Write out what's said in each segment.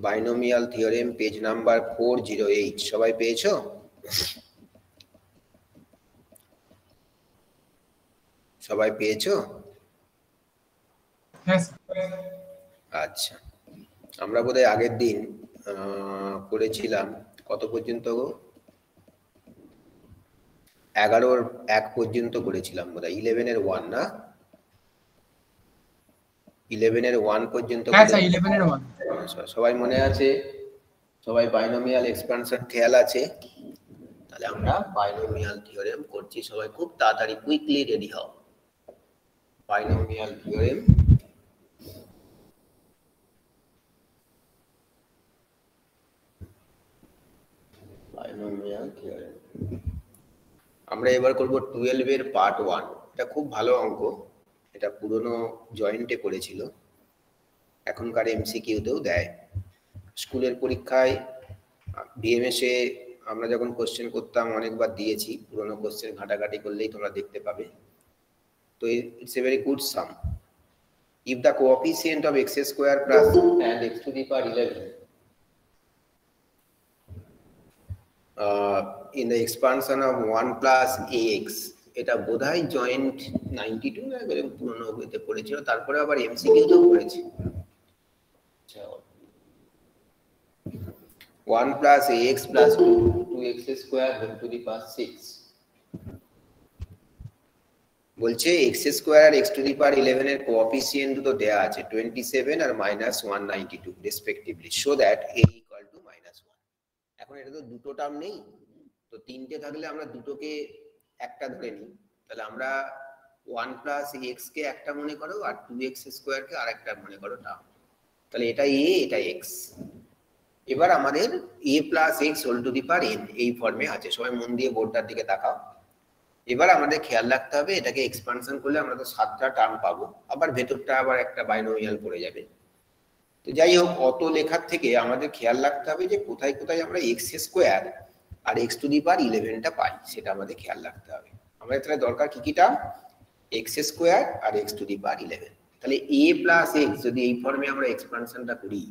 Binomial theorem page number 408 সবাই পেয়েছো? সবাই পেয়েছো? হ্যাঁ। আচ্ছা, আমরা বোধহয় আগের দিন করেছিলাম কত পর্যন্ত গো? 11 1 পর্যন্ত করেছিলাম বোধহয়। 11 এর 1 না? 11 এর 1 পর্যন্ত। হ্যাঁ স্যার, 11 এর 1। সবাই মনে আছে? সবাই বাইনোমিয়াল এক্সপানশন খেয়াল আছে? তাহলে আমরা বাইনোমিয়াল থিওরেম করছি। সবাই খুব তাড়াতাড়ি কুইকলি রেডি হও। বাইনোমিয়াল থিওরেম আমরা এবার করব 12 এর পার্ট 1। এটা খুব ভালো অঙ্ক, এটা পুরনো জয়েন্টে করেছিল, এখনকার এমসিকিউতেও দেয়। স্কুলের পরীক্ষায় বিএমএস এ আমরা যখন কোশ্চেন করতাম অনেকবার দিয়েছি, পুরনো কোশ্চেন ঘাটাঘাটি করলেই তোমরা দেখতে পাবে। তো it's a very good some. If the coefficient of x square plus and x to the power 11 in the expansion of 1 plus ax, এটা বোধহয় জয়েন্ট 92 না এরকম পুরনো বইতে পড়েছিল, তারপরে আবার এমসিকিউতেও পড়েছি। 1 plus ax plus 2x square whole to the power 6 বলছে x স্কয়ার আর x to the power 11 এর কোএফিসিয়েন্ট দুটো দেয়া আছে 27 আর -192 respectively, so that a equal to -1। এখন এটা তো দুটো টার্ম নেই, তো তিনটে থাকলে আমরা দুটোকে একটা ধরে নিই। তাহলে আমরা 1 plus x কে একটা মনে করো আর 2x স্কয়ার কে আরেকটা মনে করো টার্ম। তাহলে এটা a, এটা x। এবার আমাদের a plus x whole to the power n এই ফর্মে আছে। সবাই মন দিয়ে বোর্ডটার দিকে তাকাও। এবার আমাদের খেয়াল রাখতে হবে এটাকে এক্সপানশন করলে আমরা তো 7টা টার্ম পাবো, আবার ভেতরটা আবার একটা বাইনোমিয়াল পড়ে যাবে। তো যাই হোক, অত লেখার থেকে আমাদের খেয়াল রাখতে হবে যে কোথায় কোথায় আমরা x স্কয়ার আর x টু দি পাওয়ার 11টা পাই, সেটা আমাদের খেয়াল রাখতে হবে। আমাদের তাহলে দরকার কি কি টার্ম? x স্কয়ার আর x টু দি পাওয়ার 11। তাহলে a প্লাস x যদি এই ফর্মে আমরা এক্সপানশনটা করি,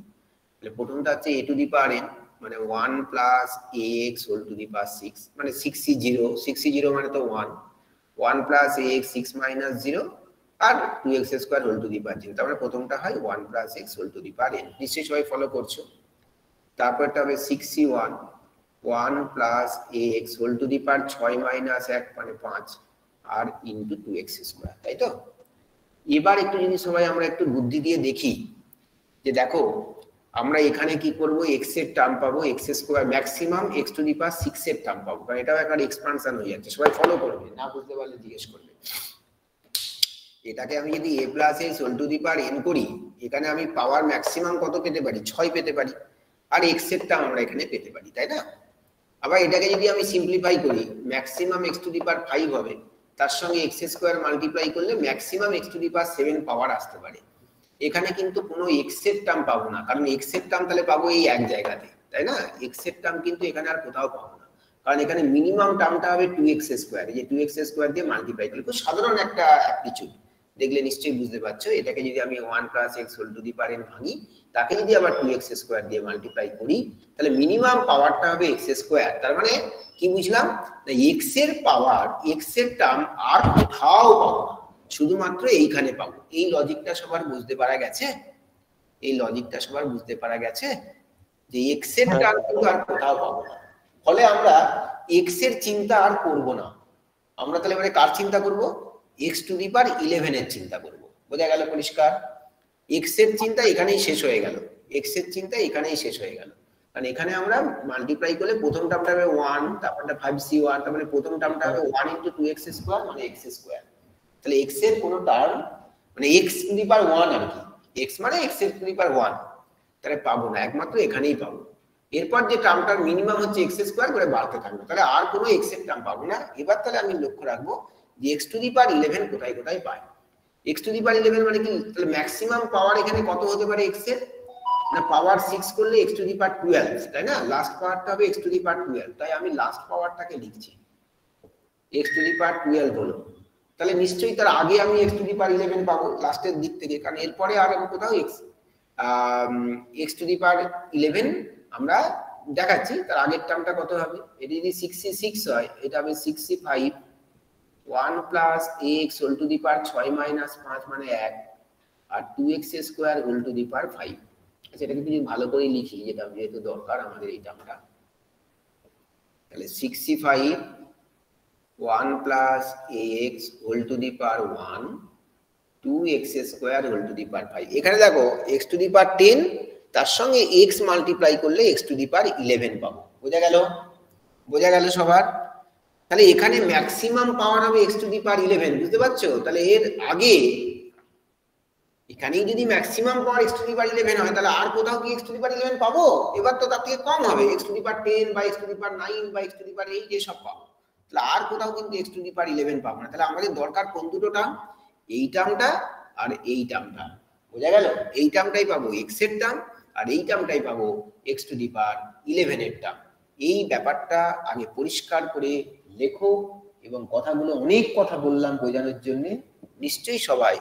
তাহলে প্রথমটা হচ্ছে a to the power n মানে 1 plus ax whole to the power 6 মানে 6 মানে তো 1 প্লাস ax 6 মাইনাস 0 আর 2x square whole to the power 0। তার মানে প্রথমটা হয় 1 plus x whole to the power n। নিশ্চয়ই সবাই ফলো করছো। তারপরটা হবে 6c1 1 plus ax whole to the power 6 minus 1 মানে 5 আর ইনটু 2x স্কয়ার, তাই তো? এবার একটু যদি সবাই আমরা একটু বুদ্ধি দিয়ে দেখি যে দেখো আমরা এখানে কি করব, x এর টার্ম পাবো x square maximum x to the power 6 এর টার্ম পাবো, কারণ এটাও একটা এক্সপানশন হয়ে যাচ্ছে। সবাই ফলো করবে, না বুঝতে পারলে জিজ্ঞেস করবে। এটাকে আমি যদি a plus x whole to the power n করি, এখানে আমি পাওয়ার ম্যাক্সিমাম কত পেতে পারি? 6 পেতে পারি, আর x এর টার্ম আমরা এখানে পেতে পারি, তাই না? আবার এটাকে যদি আমি সিম্পলিফাই করি, maximum x to the power 5 হবে, তার সঙ্গে x স্কয়ার মাল্টিপ্লাই করলে ম্যাক্সিমাম x টু দি পাওয়ার 7 পাওয়ার আসতে পারে। এখানে কিন্তু কোনো x এর টার্ম পাবো না, কারণ x এর টার্ম তাহলে পাবো এই এক জায়গাতে, তাই না? x এর টার্ম কিন্তু এখানে আর কোথাও পাবো না, কারণ এখানে মিনিমাম টার্মটা হবে 2x স্কয়ার। এই যে 2x স্কয়ার দিয়ে মাল্টিপ্লাই করলে খুব সাধারণ একটা অ্যাপ্টিটিউড, দেখলে নিশ্চয়ই বুঝতে পারছো। এটাকে যদি আমি 1 plus x whole to the power n ভাঙি, তাকে যদি আবার 2x স্কয়ার দিয়ে মাল্টিপ্লাই করি, তাহলে মিনিমাম পাওয়ারটা হবে x স্কয়ার। তার মানে কি বুঝলাম? না x এর পাওয়ার, x এর টার্ম আর কোথাও পাবো না, শুধুমাত্র এইখানে পাবো। এই লজিকটা সবার বুঝতে পারা গেছে? এই লজিকটা সবার বুঝতে পারা গেছে যে x এর টার্ম কিন্তু আর কোথাও পাবো না, ফলে আমরা x এর চিন্তা আর করব না। আমরা তাহলে এবারে কার চিন্তা করব? x টু দি পাওয়ার 11 এর চিন্তা করব। বোঝা গেল পরিষ্কার? x এর চিন্তা এখানেই শেষ হয়ে গেল, x এর চিন্তা এখানেই শেষ হয়ে গেল, কারণ এখানে আমরা মাল্টিপ্লাই করলে প্রথম টার্মটা হবে 1, তারপরটা 5c1, তারপরে প্রথম টার্মটা হবে 1 ইনটু 2x স্কয়ার মানে x স্কয়ার। তাহলে x এর কোনো টার্ম মানে x টু দি পাওয়ার 1 আর কি, x মানে x এর টু দি পাওয়ার 1, তাহলে পাবো না, একমাত্র এখানেই পাবো। এরপর যে টার্মটার মিনিমাম হচ্ছে x স্কয়ার করে বাড়তে থাকবে, তাহলে আর কোনো x এর টার্ম পাবো না। এবার তাহলে আমি লক্ষ্য রাখবো যে x টু দি পাওয়ার 11 কোথায় কোথায় পাই। x টু দি পাওয়ার 11 মানে কি? তাহলে ম্যাক্সিমাম পাওয়ার এখানে কত হতে পারে x এর? না পাওয়ার 6 করলে x টু দি পাওয়ার 12, তাই না? লাস্ট পাওয়ারটা হবে x টু দি পাওয়ার 12, তাই আমি লাস্ট পাওয়ারটাকে লিখছি x টু দি পাওয়ার 12 হলো। তাহলে নিশ্চয়ই তার আগে আমি x টু দি পাওয়ার 11 পাবো লাস্টের দিক থেকে, কারণ এরপরে আর আমি কোথাও x x to the power 11 আমরা দেখাচ্ছি। তার আগের টার্মটা কত হবে? এটা যদি 66 হয় এটা হবে 65 1 plus ax whole to the power 6 minus 5 মানে 1 আর 2x square whole to the power 5। আচ্ছা এটাকে যদি ভালো করে লিখি, যেটা যেহেতু দরকার আমাদের এই টার্মটা, তাহলে 65 1 plus ax whole to the power 1 2x square whole to the power 5। এখানে দেখো x টু দি পাওয়ার 10 তার সঙ্গে x মাল্টিপ্লাই করলে x টু দি পাওয়ার 11 পাবো। বোঝা গেল? বোঝা গেল সবার? তাহলে এখানে ম্যাক্সিমাম পাওয়ার হবে x টু দি পাওয়ার 11, বুঝতে পারছো? তাহলে এর আগে এখানেই যদি maximum power x to the power 11 হয় তাহলে আর কোথাও কি x টু দি পাওয়ার 11 পাবো? এবার তো তার থেকে কম হবে, x টু দি পাওয়ার 10 বা x টু দি পাওয়ার 9 বা x টু দি পাওয়ার 8 এসব পাবো। তাহলে আর কোথাও কিন্তু x টু দি পাওয়ার 11 পাবো না। তাহলে আমাদের দরকার কোন দুটো টার্ম? এই টার্মটা আর এই টার্মটা। বোঝা গেল? এই টার্মটাই পাবো x এর টার্ম আর এই টার্মটাই পাবো x টু দি পাওয়ার 11 এর টার্ম। এই ব্যাপারটা আগে পরিষ্কার করে লেখো, এবং কথাগুলো অনেক কথা বললাম বোঝানোর জন্য, নিশ্চয়ই সবাই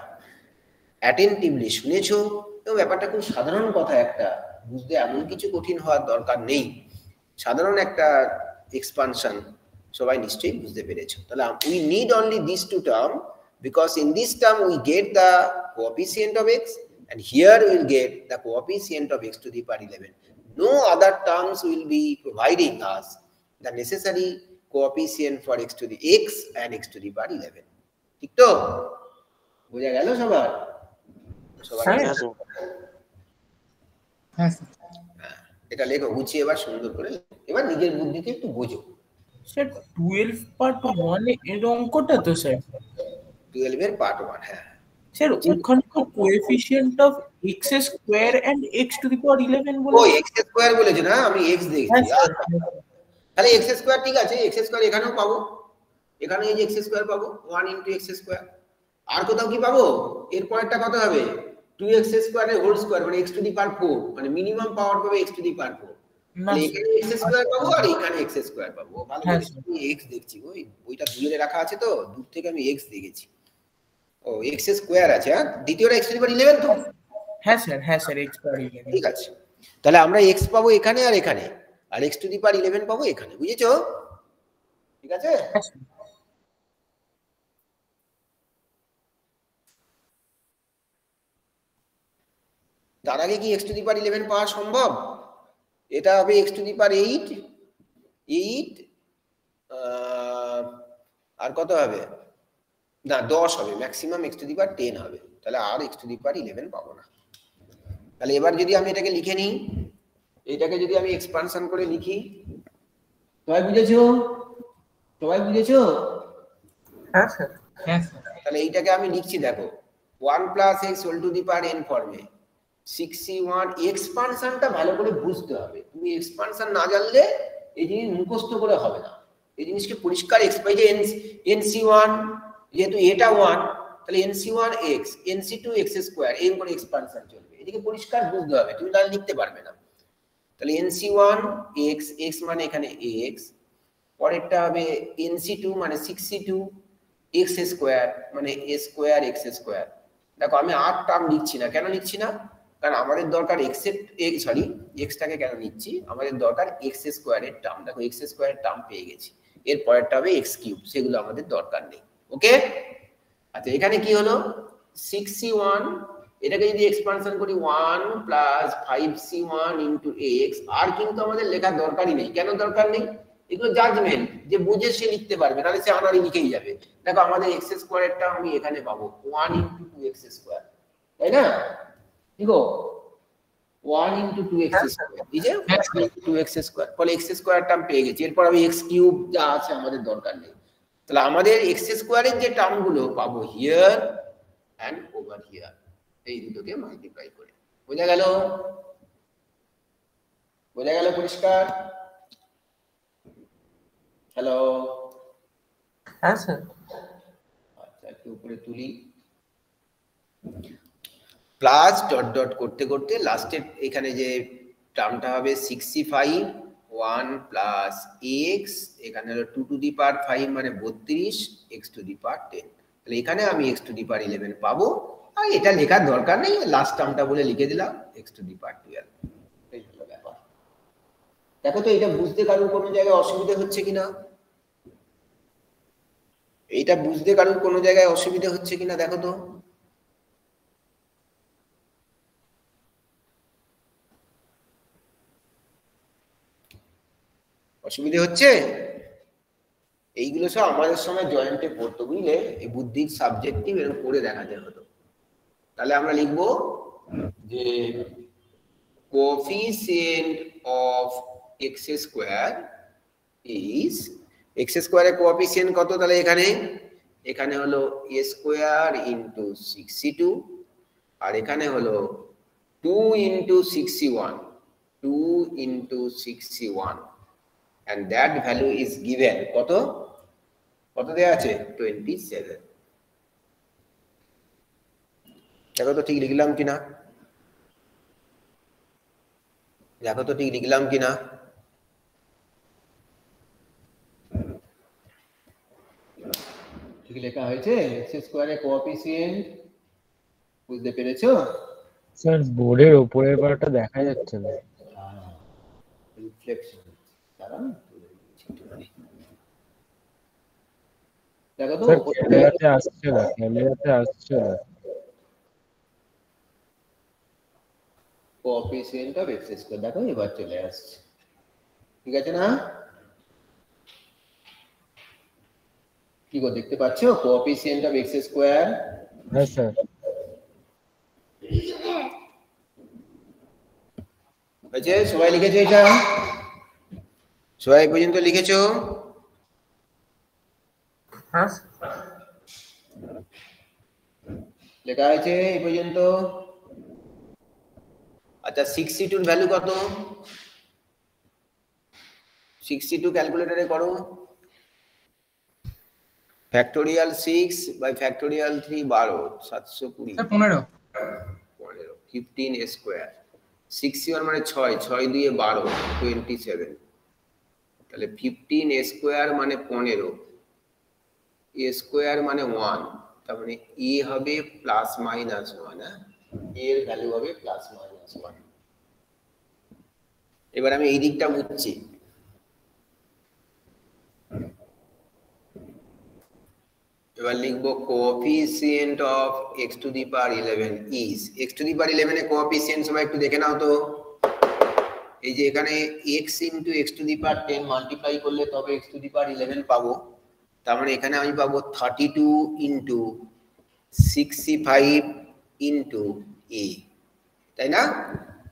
অ্যাটেন্টিভলি শুনেছো, এবং ব্যাপারটা খুব সাধারণ কথা, একটা বুঝতে এমন কিছু কঠিন হওয়ার দরকার নেই, সাধারণ একটা এক্সপানশন, সবাই নিশ্চয়ই বুঝতে পেরেছো। তাহলে we need only these two terms, because in this term we get the coefficient of x and here we will get the coefficient of x to the power 11. No other terms will be providing us the necessary coefficient for x to the x and x to the power 11. ঠিক তো? বোঝা গেল সবার? এটা লেখো গুছিয়ে, এবার সুন্দর করে, এবার নিজের বুদ্ধিতে একটু বোঝো। স্যার 12 পার্ট 1 এর অঙ্কটা তো স্যার 12 এর পার্ট 1। হ্যাঁ স্যার, ওখানে তো coefficient of x square and x to the power 11 বলে। ও x স্কয়ার বলেছে না, আমি x দেখছি। তাহলে x স্কয়ার ঠিক আছে, x স্কয়ার এখানেও পাবো, এখানে এই যে x স্কয়ার পাবো 1 * x স্কয়ার। আর কোথাও কি পাবো? এর পরেরটা কত হবে? 2x স্কয়ার এর হোল স্কয়ার মানে x টু দি পাওয়ার 4, মানে মিনিমাম পাওয়ার পাবে x টু দি পাওয়ার 4। তাহলে এখানে x স্কয়ার পাবো আর এখানে x স্কয়ার পাবো। ভালো করে আমি x দেখছি, ওইটা দূরে রাখা আছে তো দূর থেকে আমি x দেখেছি। ও x স্কয়ার আছে, হ্যাঁ দ্বিতীয়টা x টু দি পাওয়ার 11 তো। হ্যাঁ স্যার, হ্যাঁ স্যার, x পাওয়ার 11 ঠিক আছে। তাহলে আমরা x পাবো এখানে আর এখানে, আর x টু দি পাওয়ার 11 পাবো এখানে, বুঝেছো? ঠিক আছে। তার আগে কি x টু দি পাওয়ার 11 পাওয়া সম্ভব? এটা হবে x টু দি পাওয়ার 8 আর কত হবে? না 10 হবে, maximum x to the power 10 হবে। তাহলে আর x টু দি পাওয়ার 11 পাবো না। তাহলে এবার যদি আমি এটাকে লিখে নিই, এটাকে যদি আমি এক্সপানশন করে লিখি, সবাই বুঝেছো? সবাই বুঝেছো? হ্যাঁ স্যার, হ্যাঁ স্যার। তাহলে এইটাকে আমি লিখছি, দেখো 1 plus x whole to the power n ফর্মে 61। এক্সপানশনটা ভালো করে বুঝতে হবে, তুমি এক্সপানশন না জানলে এই জিনিস মুখস্থ করে হবে না। এই জিনিসকে পরিষ্কার এক্সপাই যে nc1 যেহেতু এটা 1, তাহলে nc1 x nc2 x square এর করে এক্সপানশন চলবে, এদিকে পরিষ্কার বুঝতে হবে, তুমি তাহলে লিখতে পারবে না। তাহলে nc1 x, x মানে এখানে x, পরেরটা হবে nc2 মানে 62 x স্কয়ার মানে a স্কয়ার x স্কয়ার। দেখো আমি আর টার্ম লিখছি না, কেন লিখছি না? কারণ আমাদের দরকার এক্সটাকে কেন নিচ্ছি, আমাদের দরকার x স্কয়ারের টার্ম। দেখো x স্কয়ারের টার্ম পেয়ে গেছি, এর পরেরটা হবে x কিউব, সেগুলো আমাদের দরকার নেই। ওকে, আচ্ছা এখানে কি হলো 61, এটাকে যদি এক্সপানশন করি 1 প্লাস 5c1 ইনটু x, আর কিন্তু আমাদের লেখার দরকারই নেই। কেন দরকার নেই? এগুলো জাজমেন্ট, যে বুঝে সে লিখতে পারবে, নাহলে সে আনারই লিখেই যাবে। দেখো আমাদের x স্কয়ারেরটা আমি এখানে পাবো 1 ইনটু 2x স্কয়ার, তাই না? দেখো 1 ইনটু 2x স্কয়ার, এই যে 2x স্কয়ার, ফলে x স্কয়ার টার্ম পেয়ে গেছি। এরপর আমি x কিউব যা আছে আমাদের দরকার নেই। তাহলে আমাদের x স্কয়ারের যে টার্মগুলো পাবো হিয়ার এন্ড ওভার হিয়ার, এই দুটোকে মাল্টিপ্লাই করে। বোঝা গেল? বোঝা গেল পরিষ্কার? হ্যালো, হ্যাঁ স্যার। আচ্ছা একটু উপরে তুলি, প্লাস ডট ডট করতে করতে লাস্টে এখানে যে টার্মটা হবে 65 1 প্লাস x, এখানে হলো 2 টু দি পাওয়ার 5 মানে 32 x টু দি পাওয়ার 10। তাহলে এখানে আমি x টু দি পাওয়ার 11 পাবো, এটা লেখার দরকার নেই, লাস্ট টার্মটা বলে লিখে দিলাম x টু দি পাওয়ার 12। এই হলো ব্যাপার। দেখো তো এটা বুঝতে কারোর কোনো জায়গায় অসুবিধা হচ্ছে কিনা, এইটা বুঝতে কারোর কোনো জায়গায় অসুবিধা হচ্ছে কিনা দেখো তো। অসুবিধা হচ্ছে? এইগুলো সব আমাদের সময় জয়েন্টে পড়তো বুঝলে, এই বুদ্ধির সাবজেক্টিভ এরকম করে দেখাতে হতো। তাহলে আমরা লিখব যে coefficient of x square is, x স্কোয়ারের কোএফিসিয়েন্ট কত তাহলে এখানে হলো a স্কোয়ার ইন্টু 62 আর এখানে হলো 2 into 61, 2 into 61 and that value is given কত দেয়া আছে 27। দেখো তো ঠিক লিখলাম কিনা, দেখো তো ঠিক লিখলাম কিনা। ঠিক লেখা হয়েছে? এক্স স্কয়ারের কোএফিসিয়েন্ট বুঝতে পেরেছো? স্যার বোর্ডের উপরের পার্টটা দেখা যাচ্ছে না। রিফ্লেকশন কারণ দেখো তো ক্যামেরাতে আসছে না, ক্যামেরাতে আসছে না। কোএফিসিয়েন্ট অফ এক্স স্কয়ার দেখো এবার চলে আসছে, ঠিক আছে না? কি গো দেখতে পাচ্ছো কোএফিসিয়েন্ট অফ এক্স স্কয়ার? হ্যাঁ স্যার। আচ্ছা সবাই লিখেছো এটা? সবাই পর্যন্ত লিখেছো? হ্যাঁ লেখা আছে এই পর্যন্ত? আচ্ছা 62 এর ভ্যালু কত? 62 ক্যালকুলেটরে করো। ফ্যাক্টোরিয়াল 6 বাই ফ্যাক্টোরিয়াল 3 12 720 15 15 স্কয়ার 61 মানে 6 6 দিয়ে 12 27, তাহলে 15 স্কয়ার মানে 15, a স্কয়ার মানে 1, তার মানে a হবে প্লাস মাইনাস 1, হ্যাঁ এর ভ্যালু হবে প্লাস মাইনাস 1। এবার আমি এই দিকটা বুঝছি, এবার লিখবো coefficient of x to the power 11 is, x to the power 11 এর কোএফিসিয়েন্ট সবাই একটু দেখে নাও তো। এই যে এখানে x into x to the power 10 multiply করলে তবে x টু দি পাওয়ার 11 পাবো, তার মানে এখানে আমি পাবো 32 ইনটু 65 ইনটু a, তাই না?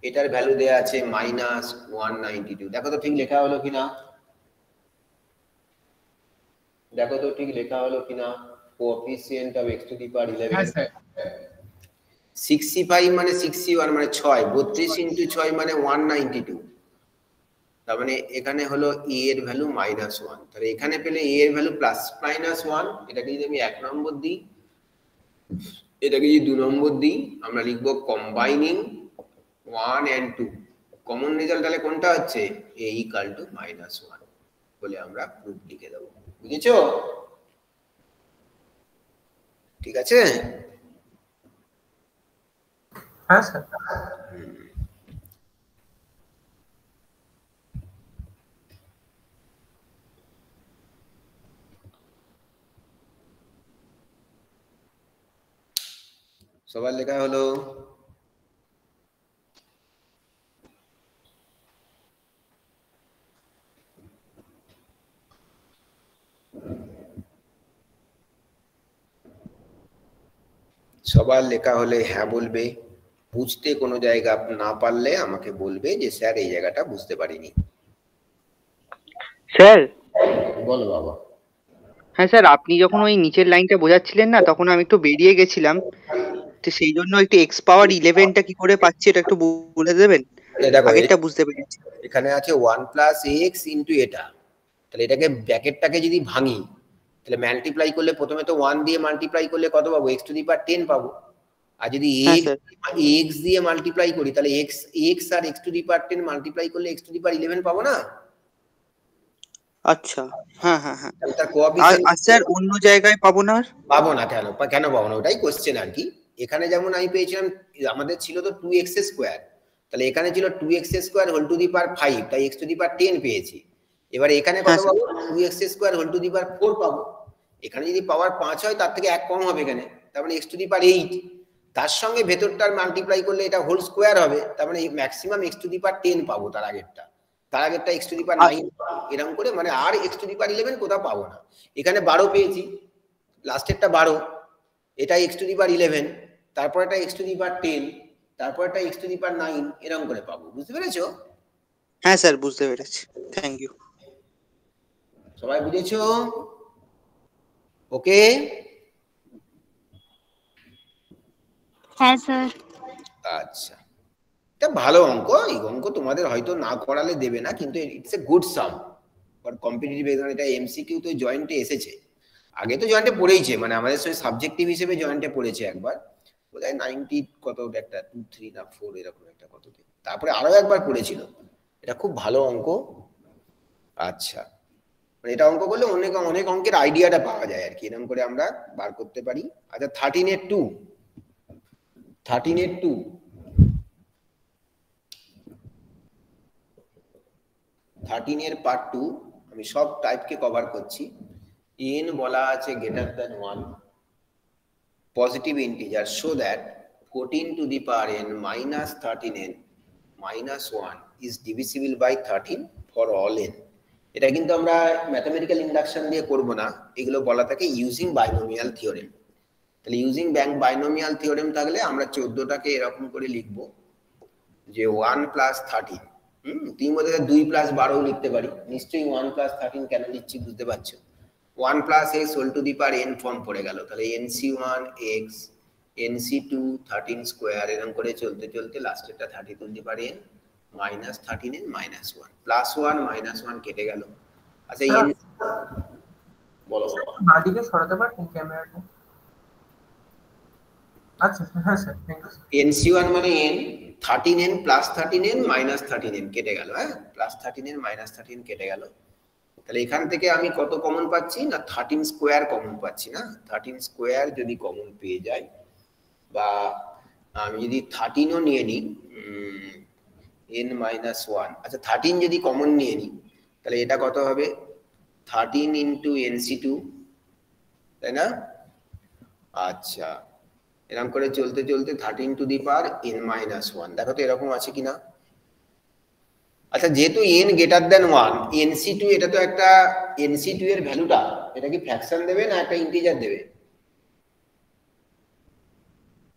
এটার ভ্যালু দেয়া আছে -192। দেখো তো ঠিক লেখা হলো কিনা, দেখো তো ঠিক লেখা হলো কিনা। Coefficient of x to the power 11, হ্যাঁ স্যার 65 মানে 61 মানে 6, 32 ইনটু 6 মানে 192, তার মানে এখানে হলো a এর ভ্যালু -1, তাহলে এখানে পেলে a এর ভ্যালু প্লাস -1, এটাকে যদি আমি 1 নম্বর দিই, এটাকে যদি 2 নম্বর দিই, আমরা লিখব কম্বাইনিং 1 and 2, কমন রেজাল্ট তাহলে কোনটা হচ্ছে a ইকুয়াল টু -1 বলে আমরা প্রুফ লিখে দেব। বুঝেছো? ঠিক আছে? হ্যাঁ স্যার সবার লেখা হলো? সবার লেখা হলে হ্যাঁ বলবে, বুঝতে কোনো জায়গা না পারলে আমাকে বলবে যে স্যার এই জায়গাটা বুঝতে পারিনি। স্যার বলো বাবা। হ্যাঁ স্যার, আপনি যখন ওই নিচের লাইনটা বোঝাচ্ছিলেন না, তখন আমি একটু বেরিয়ে গেছিলাম, তো সেই জন্য একটু x পাওয়ার 11টা কি করে পাচ্ছি এটা একটু বলে দেবেন? দেখো আগেরটা বুঝতে পেরেছি। এখানে আছে 1 প্লাস x ইনটু এটা, তাহলে এটাকে ব্র্যাকেটটাকে যদি ভাঙি তাহলে মাল্টিপ্লাই করলে প্রথমে তো 1 দিয়ে মাল্টিপ্লাই করলে কত পাবো? x টু দি পাওয়ার 10 পাবো। আর যদি x দিয়ে মাল্টিপ্লাই করি তাহলে x আর x to the power 10 multiply করলে x টু দি পাওয়ার 11 পাবো না? আচ্ছা হ্যাঁ হ্যাঁ হ্যাঁ। তার কোএফিসিয়েন্ট আর স্যার অন্য জায়গায় পাবো না? পাবো না কেন? কেন পাবো না? ওটাই কোশ্চেন আর কি। এখানে যেমন আমি পেয়েছিলাম, আমাদের ছিল তো 2x স্কোয়ার, তাহলে এখানে ছিল 2x square whole to the power 5, তাই x টু দি পাওয়ার 10 পেয়েছি। এবার এখানে কত পাবো? 2x square whole to the power 4 পাবো। এখানে যদি পাওয়ার 5 হয় তার থেকে 1 কম হবে এখানে, তার মানে x টু দি পাওয়ার 8। তার সঙ্গে ভেতরটার মাল্টিপ্লাই করলে এটা হোল স্কোয়ার হবে, তার মানে maximum x to the power 10 পাবো। তার আগেরটা x টু দি পাওয়ার 9 এরকম করে, মানে আর x টু দি পাওয়ার 11 কোথাও পাবো না। এখানে 12 পেয়েছি, লাস্টেরটা 12, এটা x টু দি পাওয়ার 11, তারপর এটা x টু দি পাওয়ার 10, তারপর এটা x টু দি পাওয়ার 9 এরকম করে পাবো। বুঝতে পেরেছো? হ্যাঁ স্যার, বুঝতে পেরেছি, থ্যাংক ইউ। সবাই বুঝেছো? ওকে। হ্যাঁ স্যার। আচ্ছা, এটা ভালো অঙ্ক। এই অঙ্ক তোমাদের হয়তো না করালে দেবে না, কিন্তু it's a good some for competitive exam. এটা এমসিকিউ তো জয়েন্টে এসেছে, আগে তো জয়েন্টে পড়েইছে, মানে আমাদের সঙ্গে সাবজেক্টিভ হিসেবে জয়েন্টে পড়েছে একবার, বোধহয় 90 কত একটা 2, 3 না 4 এরকম একটা কত, তারপরে আরো একবার পড়েছিল। এটা খুব ভালো অঙ্ক। আচ্ছা, মানে এটা অঙ্ক করলে অনেক অনেক অঙ্কের আইডিয়াটা পাওয়া যায় আর কি, এরকম করে আমরা বার করতে পারি। আচ্ছা, 13 এর 2, 13 এর পার্ট 2 আমি সব টাইপকে কভার করছি। n বলা আছে greater than 1 positive integer, so that 14 two the power n minus 13n minus 1 is divisible by 13 for all n। এটা কিন্তু আমরা ম্যাথমেটিক্যাল ইন্ডাকশন দিয়ে করব না, এগুলো বলা থাকে ইউজিং বাইনোমিয়াল থিওরেম। তাহলে ইউজিং বাইনোমিয়াল থিওরেম থাকলে আমরা 14টাকে এরকম করে লিখব যে 1 প্লাস 13, তুমি মধ্যে 2 প্লাস 12 লিখতে পারি, নিশ্চয়ই 1 প্লাস 13 কেন লিখছি বুঝতে পারছো। 1 plus x whole to the power n form পড়ে গেল, তাহলে nc1 x nc2 13 স্কোয়ার এরকম করে চলতে চলতে লাস্টেরটা 30 two the power n minus 13n minus 1 plus 1 minus 1 কেটে গেল। আচ্ছা, n বলো বাবা। বাদিকে সরাতে পারবেন ক্যামেরাটা? আচ্ছা হ্যাঁ স্যার, থ্যাংক ইউ। nc1 মানে n, 13n plus 13n minus 13n কেটে গেল, হ্যাঁ, প্লাস 13n মাইনাস 13 কেটে গেল। তাহলে এখান থেকে আমি কত কমন পাচ্ছি না, 13 স্কোয়ার কমন পাচ্ছি না। 13 স্কোয়ার যদি কমন পেয়ে যাই, বা আমি যদি 13ও নিয়ে নিই n মাইনাস 1, আচ্ছা 13 যদি কমন নিয়ে নিই তাহলে এটা কত হবে, 13 ইন্টু nc2, তাই না? আচ্ছা, এরকম করে চলতে চলতে 13 two the power n minus 1, দেখো তো এরকম আছে কিনা। আচ্ছা, যেহেতু n গ্রেটার দেন 1, nc2 এটা তো একটা, nc2 এর ভ্যালুটা এটা কি ফ্র্যাকশন দেবে না একটা ইন্টিজার দেবে?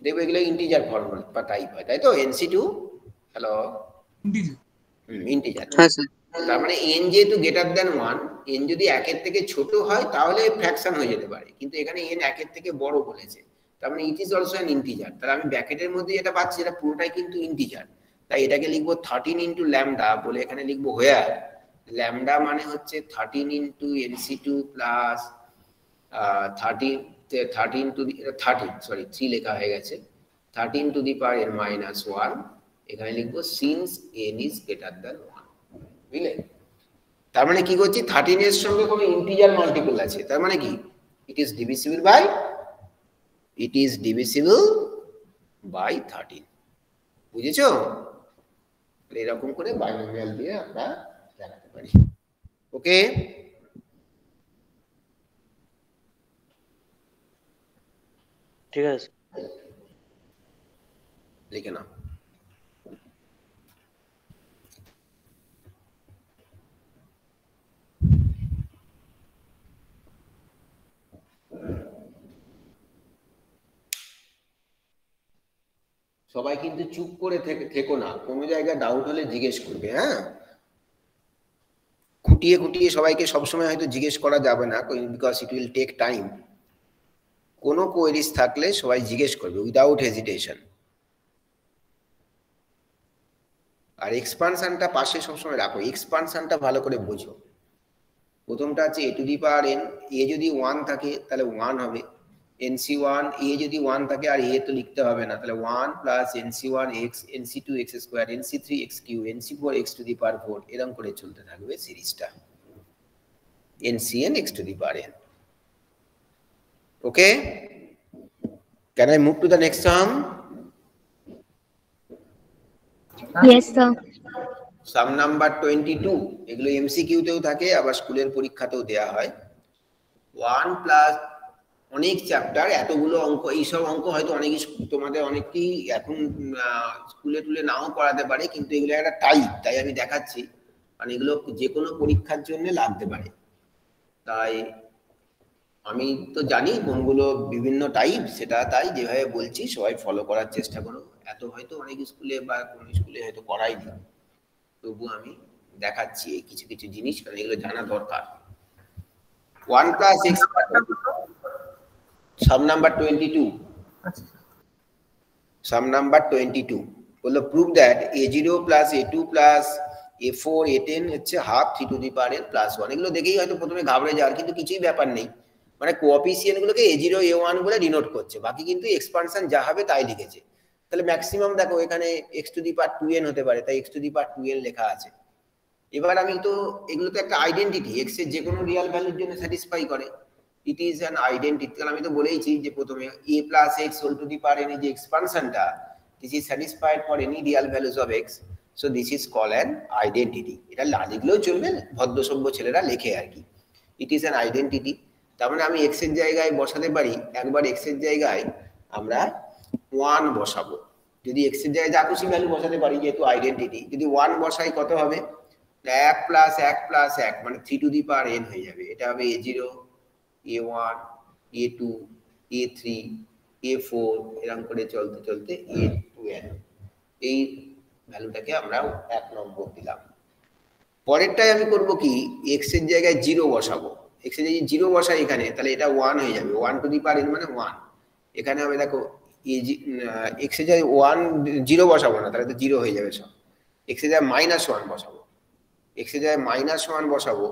দেখো এগুলো ইন্টিজার ফর্ম বা টাইপ হয়, তাই তো। nc2 hello integer. হ্যাঁ স্যার। তার মানে n যেহেতু গ্রেটার দেন 1, n যদি 1 এর থেকে ছোট হয় তাহলে ফ্র্যাকশন হয়ে যেতে পারে, কিন্তু এখানে n 1 এর থেকে বড় বলেছে, তার মানে it is also an integer. তাহলে আমি ব্র্যাকেটের মধ্যে যেটা পাচ্ছি এটা পুরোটাই কিন্তু ইন্টিজার, তাই এটাকে লিখবো 13 ইন্টু ল্যামডা বলে এখানে লিখবো হোয়ার ল্যামডা মানে হচ্ছে 13 into nc2 plus 13 to the 3 লেখা হয়ে গেছে, 13 two the power n minus 1, এখানে লিখবো since n is greater than 1, বুঝলে? তার মানে কি করছি, 13 এর সঙ্গে কোনো ইন্টিজার মাল্টিপল আছে, তার মানে কি ইট ইজ ডিভিসিবল বাই 13, বুঝেছো? এরকম করে বাইনোমিয়াল দিয়ে আমরা দেখাতে পারি। ওকে, ঠিক আছে, লিখে নাও। সবাই কিন্তু চুপ করে থেকো না, কোনো জায়গায় ডাউট হলে জিজ্ঞেস করবে, হ্যাঁ। খুঁটিয়ে খুঁটিয়ে সবাইকে সবসময় হয়তো জিজ্ঞেস করা যাবে না, because it will take time. কোনো কোয়েরিজ থাকলে সবাই জিজ্ঞেস করবে উইদাউট হেজিটেশন। আর এক্সপানশনটা পাশে সবসময় রাখো, এক্সপানশনটা ভালো করে বোঝো। প্রথমটা আছে a to the power n, a যদি 1 থাকে তাহলে 1 হবে, nc1 a যদি 1 থাকে আর a তো লিখতে হবে না, তাহলে 1 plus nc1 x nc2 x square nc3 x cube nc4 x to the power 4 এরকম করে চলতে থাকবে সিরিজটা, ncn x to the power n। Okay, Can I move to the next sum? Yes, sir. Sum number 22 এগুলো MCQ তেও থাকে আবার স্কুলের পরীক্ষাতেও দেয়া হয় 1 প্লাস অনেক চ্যাপ্টার এতগুলো অঙ্ক এইসব অঙ্ক হয়তো অনেক তোমাদের অনেকেই এখন স্কুলে টুলে নাও পড়াতে পারে কিন্তু এগুলো একটা টাইপ তাই আমি দেখাচ্ছি কারণ এগুলো যে কোনো পরীক্ষার জন্য লাগতে পারে তাই আমি তো জানি কোনগুলো বিভিন্ন টাইপ সেটা তাই যেভাবে বলছি সবাই ফলো করার চেষ্টা করো এত হয়তো অনেক স্কুলে বা কোন স্কুলে হয়তো করাইনি তবু আমি দেখাচ্ছি এই কিছু কিছু জিনিস কারণ এগুলো জানা দরকার 1 প্লাস x সাম নাম্বার 22 সাম নাম্বার 22 বললো prove that a0 plus a2 plus a4 a10 হচ্ছে half 3 to the power n plus 1 এগুলো দেখেই হয়তো প্রথমে ঘাবড়ে যাওয়ার কিন্তু কিছুই ব্যাপার নেই মানে কোএফিসিয়েন্ট গুলোকে a0 a1 বলে ডিনোট করছে বাকি কিন্তু এক্সপানশন যা হবে তাই লিখেছে তাহলে ম্যাক্সিমাম দেখো এখানে x to the power 2n হতে পারে তাই x to the power 2n লেখা আছে এবার আমি তো এগুলো তো একটা আইডেন্টিটি x এর যে কোনো রিয়েল ভ্যালুর জন্য স্যাটিসফাই করে ইট ইজ অ্যান আইডেন্টিটি আমি তো বলেইছি যে প্রথমে a + x whole to the power n যে এক্সপানশনটা this is satisfied for any real values of x so this is call an identity এটা না লিখলেও চলবে ভদ্র সভ্য ছেলেরা লেখে আর কি ইট ইজ অ্যান আইডেন্টিটি তার মানে আমি x এর জায়গায় বসাতে পারি একবার x এর জায়গায় আমরা 1 বসাবো যদি x এর জায়গায় যা খুশি ভ্যালু বসাতে পারি যেহেতু আইডেন্টিটি যদি 1 বসাই কত হবে 1 প্লাস 1 প্লাস 1 মানে 3 টু দি পাওয়ার n হয়ে যাবে এটা হবে a0 a1 a2 a3 a4 এরকম করে চলতে চলতে a2n এই ভ্যালুটাকে আমরা 1 নম্বর দিলাম পরেরটাই আমি করব কি x এর জায়গায় 0 বসাবো x এর জায়গায় 0 বসাই এখানে তাহলে এটা 1 হয়ে যাবে 1 টু দি পাওয়ার n মানে 1 এখানে হবে দেখো x এর জায়গায় 1 0 বসাবো না তাহলে তো 0 হয়ে যাবে সব x এর জায়গায় -1 বসাবো x এর জায়গায় -1 বসাবো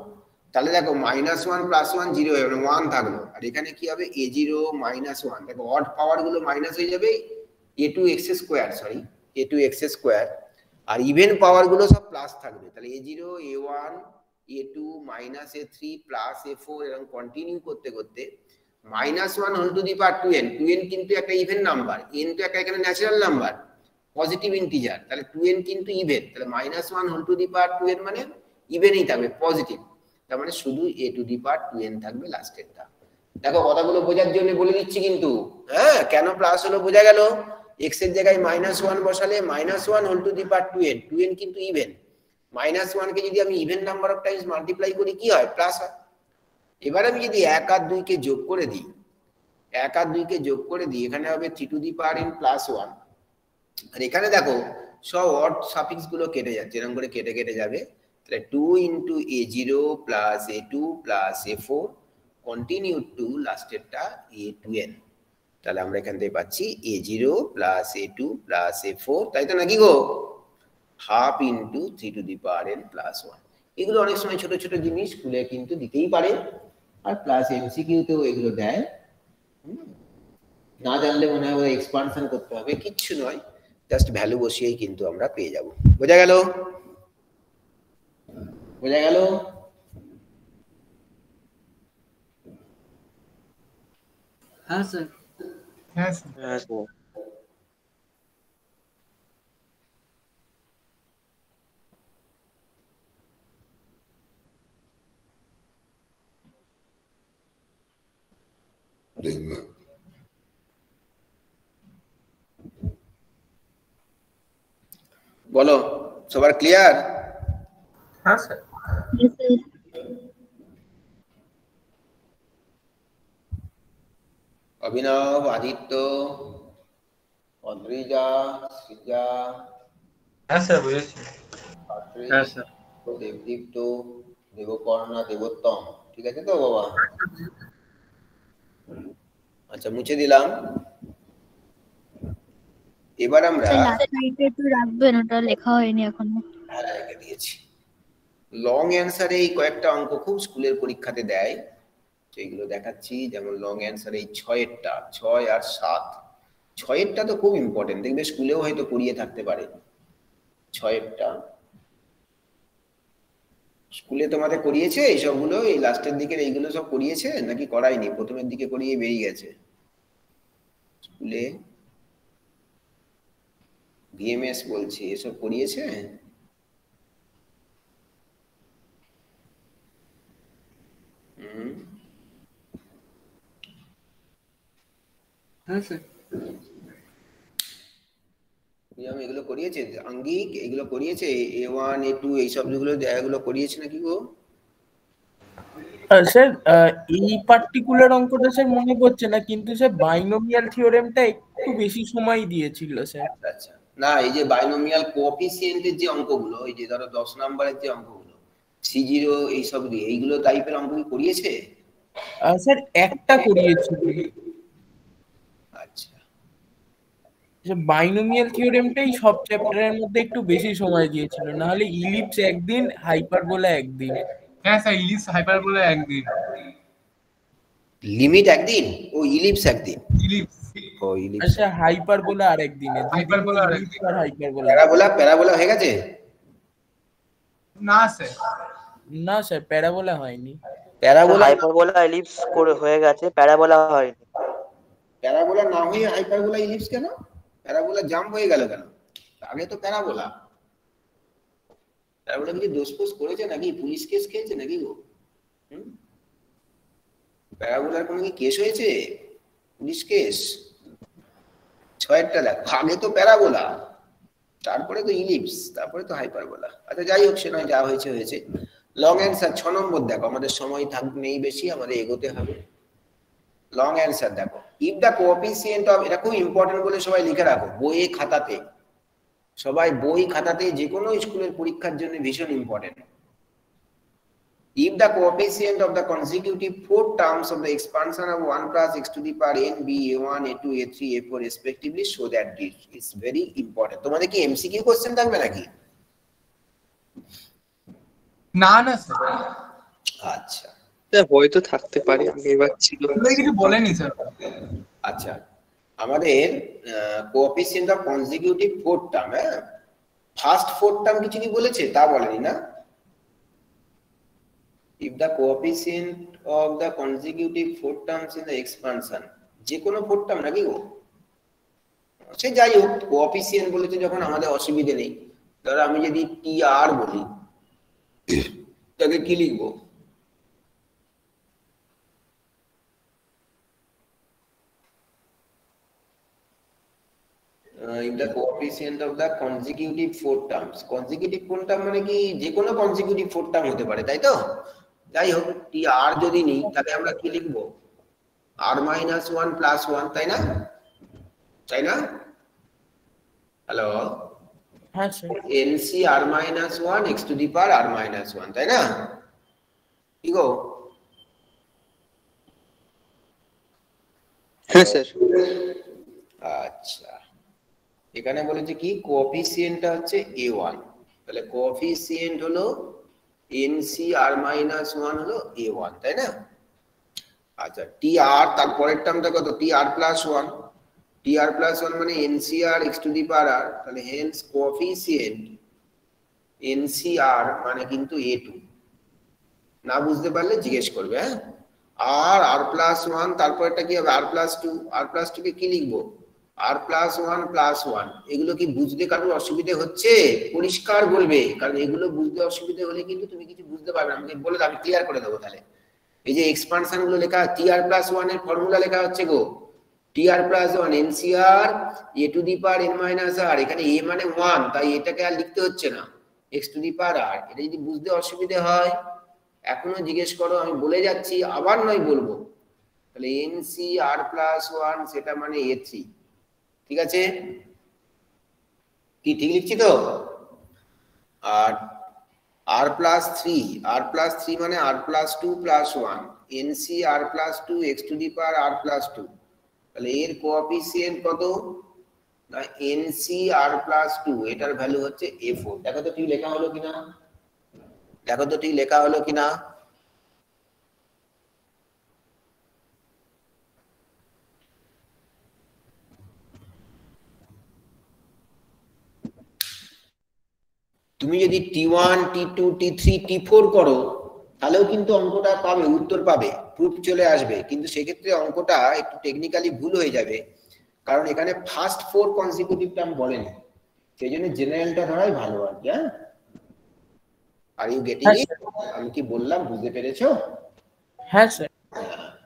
তাহলে দেখো -1 + 1 0 হয়ে যাবে 1 থাকলো আর এখানে কি হবে a0 -1 দেখো অড পাওয়ার গুলো মাইনাস হয়ে যাবে a2x² সরি a2x² আর ইভেন পাওয়ার গুলো সব প্লাস থাকবে তাহলে a0 a1 a2 -a3 plus a4 এরকম কন্টিনিউ করতে করতে -1 whole to the power 2n 2n কিন্তু একটা ইভেন নাম্বার n তো একটা এখানে ন্যাচারাল নাম্বার পজিটিভ ইন্টিজার তাহলে 2n কিন্তু ইভেন তাহলে -1 whole to the power 2n মানে ইভেনই থাকবে পজিটিভ তার মানে শুধু a to the power 2n থাকবে লাস্টেরটা দেখো কথাগুলো বোঝার জন্য বলে দিচ্ছি কিন্তু হ্যাঁ কেন প্লাস হলো বোঝা গেল x এর জায়গায় -1 বসালে -1 whole to the power 2n 2n কিন্তু ইভেন -1 কে যদি আমি even number of Times multiply করি কি হয় প্লাস হয় এবার আমি যদি 1 আর 2 কে যোগ করে দিই 1 আর 2 কে যোগ করে দিই এখানে হবে 3 to the power n plus 1 আর এখানে দেখো সব অড সাফিক্স গুলো কেটে যাচ্ছে এরকম করে কেটে কেটে যাবে তাহলে 2 into a0 plus a2 plus a4 continue to লাস্টেরটা a2n তাহলে আমরা এখান থেকে পাচ্ছি a0 plus a2 plus a4 তাই তো নাকি গো half into 3 to the power n plus 1 এগুলো অনেক সময় ছোট ছোট জিনিস স্কুলে কিন্তু দিতেই পারে আর প্লাস এমসিকিউ তেও এগুলো দেয় না জানলে মনে হয় এক্সপানশন করতে হবে কিচ্ছু নয় জাস্ট ভ্যালু বসিয়েই কিন্তু আমরা পেয়ে যাব বোঝা গেল বোঝা গেল হ্যাঁ স্যার হ্যাঁ স্যার হ্যাঁ স্যার বলো সবার ক্লিয়ার হ্যাঁ স্যার Yes, sir. অভিনব আদিত্য অদ্রিজা সৃজা হ্যাঁ স্যার বুঝেছি পাত্রী হ্যাঁ স্যার দেবদীপ্ত দেবকর্ণা দেবোত্তম ঠিক আছে তো বাবা আচ্ছা মুছে দিলাম এবার আমরা স্যার লাস্ট নাইটে একটু রাখবেন ওটা লেখা হয়নি এখনো হ্যাঁ রেখে দিয়েছি লং অ্যান্সারে এই কয়েকটা অঙ্ক খুব স্কুলের পরীক্ষাতে দেয় সেইগুলো দেখাচ্ছি যেমন লং অ্যান্সার এই 6 আর 7 6 তো খুব ইম্পর্টেন্ট দেখবে স্কুলেও হয়তো পড়িয়ে থাকতে পারে 6 স্কুলে তোমাদের করিয়েছে এই সবগুলো এই লাস্টের দিকের এইগুলো সব করিয়েছে নাকি করায়নি প্রথমের দিকে করিয়ে বেরিয়ে গেছে স্কুলে বিএমএস বলছি, এসব করিয়েছে? হ্যাঁ স্যার। এগুলো করিয়েছে আঙ্গিক, এগুলো করিয়েছে A1 A2 এইসব যেগুলো এগুলো করিয়েছে নাকি গো? স্যার এই পার্টিকুলার অঙ্কটা স্যার মনে পড়ছে না, কিন্তু স্যার বাইনোমিয়াল থিওরেমটা একটু বেশি সময় দিয়েছিল স্যার। আচ্ছা, না এই যে বাইনোমিয়াল কোএফিসিয়েন্টের যে অঙ্কগুলো, এই যে ধরো 10 নম্বরের যে অঙ্কগুলো C0 এইসব দিয়ে, এইগুলো টাইপের অঙ্ক কি করিয়েছে? স্যার একটা করিয়েছিল। আচ্ছা, বাইনোমিয়াল থিওরেমটাই সব চ্যাপ্টারের মধ্যে একটু বেশি সময় দিয়েছিল, না হলে ইলিপস একদিন, হাইপারবোলা একদিন। হ্যাঁ স্যার, ইলিপস হাইপারবোলা একদিন, লিমিট একদিন, ও ইলিপস একদিন, ইলিপস ও ইলিপস। আচ্ছা, হাইপারবোলা আরেকদিন, হাইপারবোলা আরেকদিন, আর হাইপারবোলা। প্যারাবোলা হয়ে গেছে? না স্যার, না স্যার, প্যারাবোলা হয়নি। প্যারাবোলা হাইপারবোলা এলিপস করে হয়ে গেছে, প্যারাবোলা হয়নি। প্যারাবোলা না হয়ে হাইপারবোলা ইলিপস কেন? প্যারাবোলা জাম্প হয়ে গেল কেন? আগে তো প্যারাবোলা কি দোষপোষ করেছে নাকি? পুলিশ কেস খেয়েছে নাকি গো? প্যারাবোলার কোনো কি কেস হয়েছে? Police case? ছয়টা দেখো, আগে তো প্যারাবোলা, তারপরে তো ইলিপস, তারপরে তো হাইপারবোলা। আচ্ছা যাই হোক, সে নয়, যা হয়েছে হয়েছে। লং অ্যান্সার 6 নম্বর দেখো, আমাদের সময় নেই বেশি, আমাদের এগোতে হবে। লং অ্যান্সার দেখো, ইফ দ্য কোএফিসিয়েন্ট অফ, এটা খুব ইম্পর্টেন্ট বলে সবাই লিখে রাখো বইয়ে খাতাতে, সবাই বই খাতাতে, যে কোনো স্কুলের পরীক্ষার জন্য ভীষণ important. If the coefficient of the consecutive 4 terms of the expansion of 1 plus x to the power n be a1 a2 a3 a4 respectively, show that this is very important. তোমাদের কি MCQ কোশ্চেন থাকবে নাকি? না না sir. আচ্ছা হয়তো থাকতে পারে, আগেরবার ছিল। কিছু বলেনি স্যার। আচ্ছা, আমাদের কোএফিসিয়েন্ট অফ কনজিকিউটিভ 4 টার্ম, হ্যাঁ, ফার্স্ট 4 টার্ম কিছু কি বলেছে? তা বলেনি না? If the coefficient of the consecutive 4 terms in the expansion, যে কোনো 4 টার্ম নাকি গো? সে যাই হোক, কোএফিসিয়েন্ট বলেছে যখন আমাদের অসুবিধা নেই। ধরো আমি যদি TR বলি, তাকে কি লিখবো? If the coefficient of the consecutive 4 terms, consecutive 4 term মানে কি যে কোনো consecutive 4 term হতে পারে, তাই তো? যাই হোক, TR যদি নিই তাহলে আমরা কি লিখবো? R-1 plus 1, তাই না? তাই না? হ্যালো, হ্যাঁ sir. NC R-1 x to the power R-1, তাই না? কি গো? হ্যাঁ স্যার। আচ্ছা, এখানে বলেছে কি কোএফিসিয়েন্টটা হচ্ছে A1, তাহলে কোএফিসিয়েন্ট হলো NC R-1 হলো A1, তাই না? আচ্ছা, TR তারপরের টার্মটা কত? TR plus 1, TR plus 1 মানে NCR x to the power R, তাহলে হেন্স কোএফিসিয়েন্ট NCR মানে কিন্তু A2। না বুঝতে পারলে জিজ্ঞেস করবে, হ্যাঁ। আর R plus 1 তারপরটা কি হবে? R plus 2, R plus 2 কে কি লিখবো? R plus 1 plus 1। এগুলো কি বুঝতে কারোর অসুবিধা হচ্ছে? পরিষ্কার বলবে, কারণ এগুলো বুঝতে অসুবিধা হলে কিন্তু তুমি কিছু বুঝতে পারবে না। আমাকে বলে আমি ক্লিয়ার করে দেবো। তাহলে এই যে এক্সপানশন গুলো লেখা, TR plus 1 এর ফর্মুলা লেখা হচ্ছে গো, TR plus 1 NCR a to the power n minus r, এখানে a মানে 1, তাই এটাকে আর লিখতে হচ্ছে না, x to the power r। এটা যদি বুঝতে অসুবিধা হয় এখনো জিজ্ঞেস করো, আমি বলে যাচ্ছি, আবার নয় বলবো। তাহলে NCR plus 1 সেটা মানে A3, ঠিক আছে? কি ঠিক লিখছি তো? আর R plus 3 মানে R plus 2 plus 1, NC R plus 2 x to the power R plus 2, তাহলে এর কোএফিসিয়েন্ট কত? না NC R plus 2, এটার ভ্যালু হচ্ছে A4। দেখো তো ঠিক লেখা হলো কিনা, দেখো তো ঠিক লেখা হলো কিনা। তুমি যদি T1 T2 T3 T4 করো তাহলেও কিন্তু অঙ্কটা পাবে, উত্তর পাবে, প্রুফ চলে আসবে, কিন্তু সেক্ষেত্রে অঙ্কটা একটু টেকনিক্যালি ভুল হয়ে যাবে। কারণ এখানে ফার্স্ট 4 কনসিকিউটিভ টার্ম বলেনি, সেই জন্য জেনারেলটা ধরাই ভালো আর কি। হ্যাঁ, আর ইউ গেটিং ইট? আমি কি বললাম বুঝতে পেরেছো? হ্যাঁ স্যার।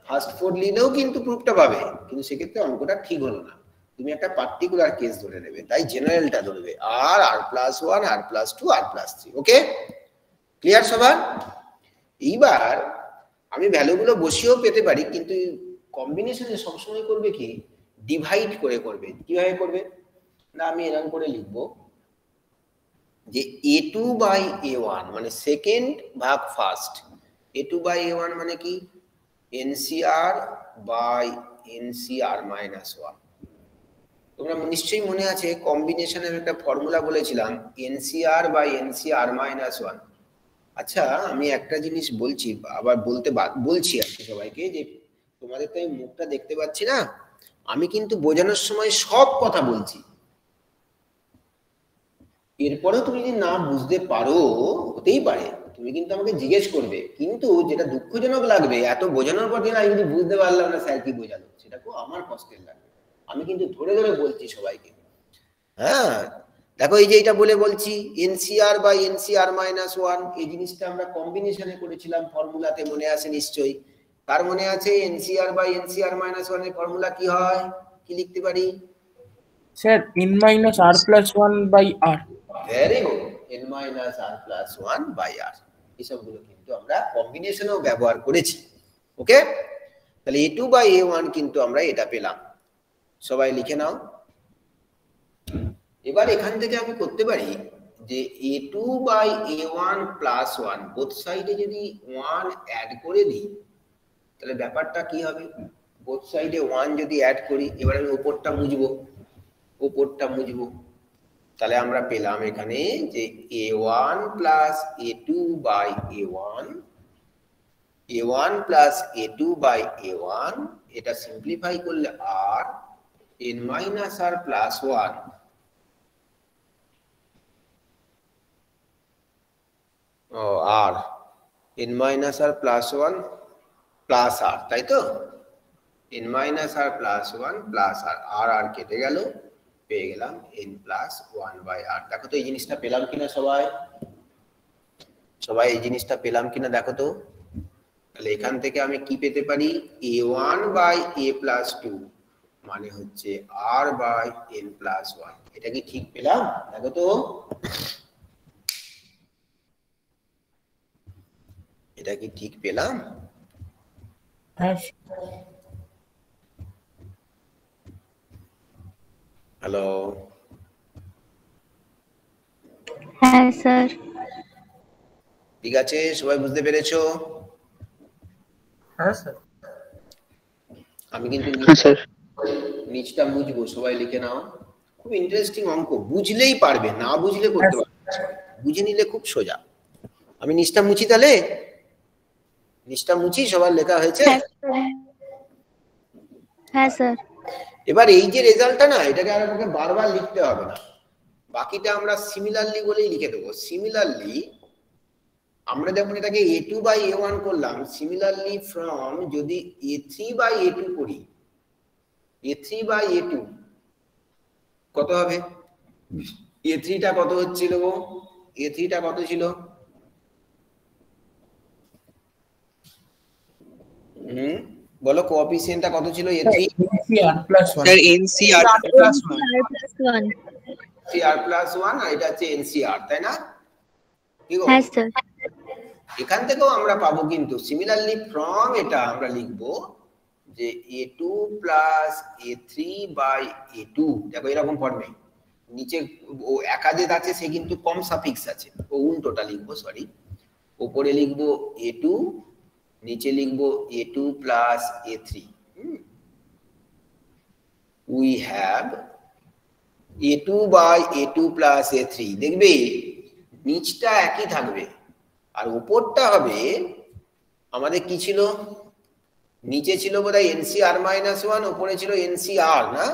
ফার্স্ট 4 নিলেও কিন্তু প্রুফটা পাবে, কিন্তু সেক্ষেত্রে অঙ্কটা ঠিক হলো না। তুমি একটা পার্টিকুলার কেস ধরে নেবে, তাই জেনারেলটা ধরবে, আর r+1 r+2 r+3। ওকে, ক্লিয়ার সবার? এইবার আমি ভ্যালুগুলো বসিয়েও পেতে পারি, কিন্তু কম্বিনেশনে সবসময় করবে কি, ডিভাইড করে করবে। কিভাবে করবে না, আমি এরকম করে লিখবো যে a2/a1 মানে সেকেন্ড ভাগ ফার্স্ট, a2/a1 মানে কি NCR/NCR-1। তোমরা নিশ্চয়ই মনে আছে কম্বিনেশনের একটা ফর্মুলা বলেছিলাম NCR/NCR-1। আচ্ছা, আমি একটা জিনিস বলছি, আবার বলছি আর কি সবাইকে, যে তোমাদের তো আমি মুখটা দেখতে পাচ্ছি না, আমি কিন্তু বোঝানোর সময় সব কথা বলছি। এরপরেও তুমি যদি না বুঝতে পারো, হতেই পারে, তুমি কিন্তু আমাকে জিজ্ঞেস করবে, কিন্তু যেটা দুঃখজনক লাগবে, এত বোঝানোর পর আমি যদি বুঝতে পারলাম না স্যার কি বোঝালো, সেটা খুব আমার কষ্টের লাগবে। আমি কিন্তু ধরে ধরে বলছি সবাইকে। হ্যাঁ, দেখো এই যে এটা বলে বলছি NCR/NCR-1, এই জিনিসটা আমরা কম্বিনেশনে করেছিলাম ফর্মুলাতে, মনে আছে নিশ্চয়ই? তার মনে আছে NCR/NCR-1 এর ফর্মুলা কি হয়, কি লিখতে পারি sir? n-r+1/r। Very good, n-r+1/r। এসবগুলো কিন্তু আমরা কম্বিনেশনেও ব্যবহার করেছি। ওকে, তাহলে a2/a1 কিন্তু আমরা এটা পেলাম। সবাই লিখে নাও। এবার এখান থেকে আমি করতে পারি যে a2/a1 + 1 বোথ সাইডে যদি 1 অ্যাড করে দিই, তাহলে ব্যাপারটা কি হবে, বোথ সাইডে 1 যদি অ্যাড করি, এবার আমি উপরটা মুছবো, তাহলে আমরা পেলাম এখানে যে a1 + a2/a1, a1 + a2/a1, এটা সিম্পলিফাই করলে r n-r+1 r n-r+1 plus r, তাই তো? n-r+1 প্লাস r, আর কেটে গেল, পেয়ে গেলাম n+1/r। দেখো তো এই জিনিসটা পেলাম কিনা সবাই এই জিনিসটা পেলাম কিনা দেখো তো। তাহলে এখান থেকে আমি কি পেতে পারি, a1/a+2 মানে হচ্ছে r/n+1। এটা কি ঠিক পেলাম? দেখো তো, এটা কি ঠিক পেলাম? হ্যাঁ। হ্যালো, হ্যাঁ স্যার। ঠিক আছে, সবাই বুঝতে পেরেছো? হ্যাঁ স্যার। আমি কিন্তু হ্যাঁ স্যার। নিচটা বুঝবো, সবাই লিখে নাও। খুব ইন্টারেস্টিং অঙ্ক, বুঝলেই পারবে, না বুঝলে করতে পারবে, বুঝে নিলে খুব সোজা। আমি নিচটা মুছি, তাহলে নিচটা মুছি, সবার লেখা হয়েছে? হ্যাঁ স্যার। এবার এই যে রেজাল্টটা না, এটাকে আর আমাকে বারবার লিখতে হবে না, বাকিটা আমরা সিমিলারলি বলেই লিখে দেবো। সিমিলারলি আমরা যেমন এটাকে a2/a1 করলাম, সিমিলারলি ফ্রম যদি a3/a2 করি, a3/a2 কত হবে? a3টা কত হচ্ছিল গো? a3টা কত ছিল? বলো, কোএফিসিয়েন্টটা কত ছিল a3? Sir NCR+1। NCR+1, আর এটা হচ্ছে NCR, তাই না? হ্যাঁ স্যার। এখান থেকেও আমরা পাবো কিন্তু সিমিলারলি ফ্রম, এটা আমরা লিখবো যে a2 + a3/a2। দেখো এরকম ফর্মে, নিচে ও একাধিক আছে, সে কিন্তু কম সাফিক্স আছে, ও উল্টোটা লিখবো, সরি, উপরে লিখবো a2, নিচে লিখবো a2 + a3। We have a2/a2 + a3। দেখবে নিচটা একই থাকবে, আর উপরটা হবে আমাদের কি ছিল, নিচে ছিল বোধহয় NCR-1, উপরে ছিল NCR, না?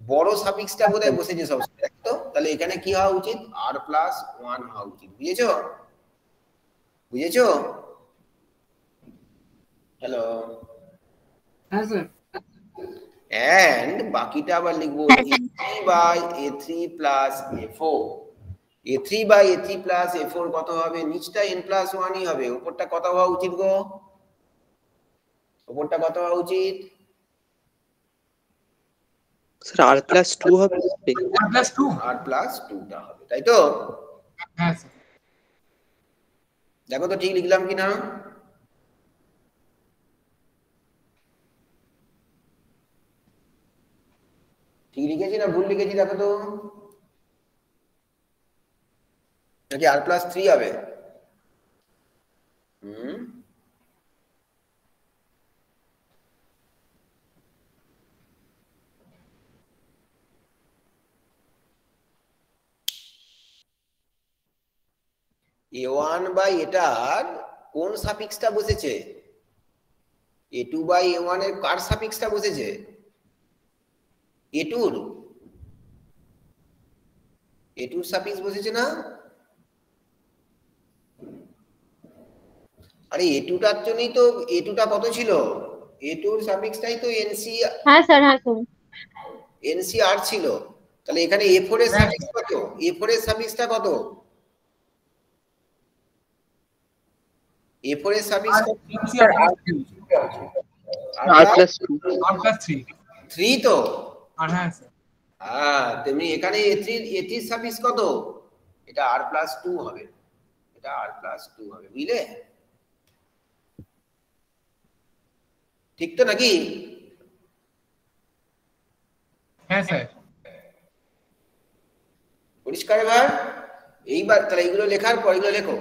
বড় সাফিক্সটা বোধহয় বসেছে সব সময়, তো তাহলে এখানে কি হওয়া উচিত, r+1 হওয়া উচিত। বুঝেছো? হ্যালো, হ্যাঁ স্যার। এন্ড বাকিটা আবার লিখবো a3 by a3 plus a4। a3 by a3 plus a4 কত হবে? নিচটা n+1 ই হবে, উপরটা কত হওয়া উচিত গো? উপরটা কত হওয়া উচিত? স্যার r+2 হবে, r+2। r+2 টা হবে, তাই তো? হ্যাঁ স্যার। দেখো তো ঠিক লিখলাম কিনা। ঠিক লিখেছি না ভুল লিখেছি দেখো তো, নাকি r+3 হবে? a1 বাই এটার কোন সাফিক্সটা বসেছে? a2 বাই a1 এর কার সাফিক্সটা বসেছে? a2 এর সাফিক্স বসেছে না? আরে a2 টার জন্যই তো, a2 টা কত ছিল? a2 এর সাফিক্সটাই তো nc। হ্যাঁ স্যার, হ্যাঁ স্যার। ncr ছিল, তাহলে এখানে a4 এর সাফিক্স কত? a4 এর সাফিক্সটা কত? a4 এর সাফিক্স কত? r+3। 3 তো। হ্যাঁ স্যার। হ্যাঁ, তেমনি এখানে a3 সাফিক্স কত? এটা r+2 হবে, এটা r+2 হবে, বুঝলে? ঠিক তো নাকি? হ্যাঁ স্যার। পরিষ্কার এবার? এইবার তাহলে এইগুলো লেখার পর এগুলো লেখো,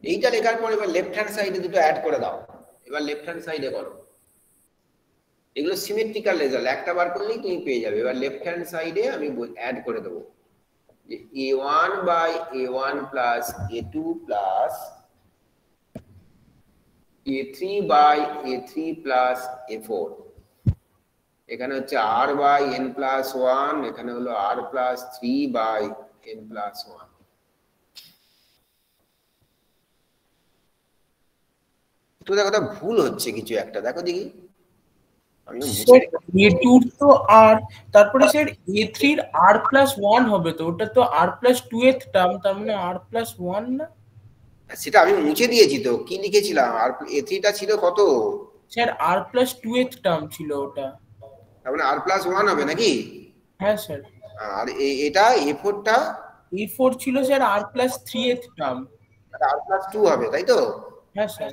এইটা লেখার পর এবার লেফট হ্যান্ড সাইডে দুটো অ্যাড করে দাও। এবার লেফট হ্যান্ড সাইডে করো, এগুলো সিমেট্রিক্যাল রেজাল্ট, একটা বার করলেই তুমি পেয়ে যাবে। এবার লেফট হ্যান্ড সাইডে আমি অ্যাড করে দেবো যে a1 by a1 plus a2 plus a3 by a3 plus a4। এখানে হচ্ছে r বাই n+1, এখানে হলো r+3 বাই n+1। তো দেখো তো ভুল হচ্ছে কিছু একটা, দেখো দেখি। আমি a2 তো r, তারপরে স্যার a3 এর r+1 হবে, তো ওটা তো r+2 এর টার্ম, তার মানে r+1 না? সেটা আমি মুছে দিয়েছি তো, কি লিখেছিলাম? আর a3 টা ছিল কত? স্যার r+2 এর টার্ম ছিল ওটা, তার মানে r+1 হবে নাকি? হ্যাঁ স্যার। আর এটা a4 টা a4 ছিল স্যার r+3 এর টার্ম, r+2 হবে, তাই তো? হ্যাঁ স্যার।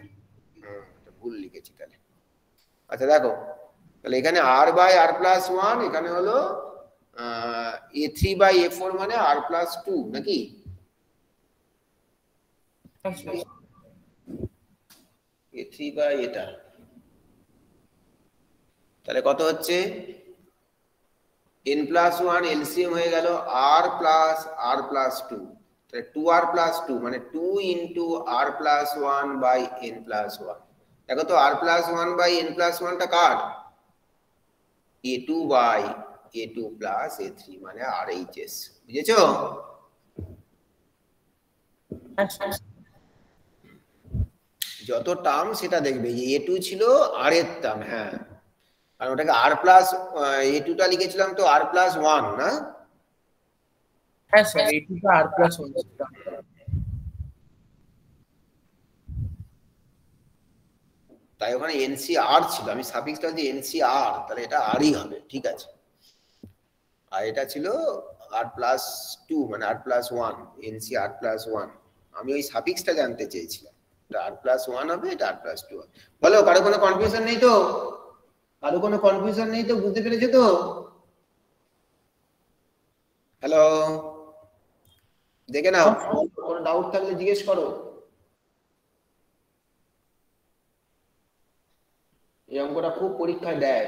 ভুল লিখেছি তাহলে। আচ্ছা দেখো, তাহলে এখানে r বাই r+1, এখানে হলো a3 বাই a4 মানে r+2 নাকি? a3 বাই এটা, তাহলে কত হচ্ছে? n+1 এলসিএম হয়ে গেল r প্লাস r+2, তাহলে 2r+2 মানে 2 ইন্টু r+1 বাই n+1। দেখো তো r+1 বাই n+1 টা কার? a2 by a2 plus a3 মানে rhs, বুঝেছো? যত টার্ম সেটা দেখবে, যে a2 ছিল r এর টার্ম, হ্যাঁ, আর ওটাকে r প্লাস a2 টা লিখেছিলাম তো r+1 না? হ্যাঁ স্যার, a2 টা r+1। তাই ওখানে NCR ছিল, আমি সাফিক্সটা দিয়ে NCR, তাহলে এটা rই হবে, ঠিক আছে। আর এটা ছিল r+2 মানে r+1, NCR+1। আমি ওই সাফিক্সটা জানতে চেয়েছিলাম, এটা r+1 হবে, এটা r+2 হবে। বলো, কারো কোনো কনফিউশন নেই তো? কারো কোনো কনফিউশন নেই তো? বুঝতে পেরেছো তো? হ্যালো, দেখে নাও, কোনো ডাউট থাকলে জিজ্ঞেস করো। এই অঙ্কটা খুব পরীক্ষায় দেয়।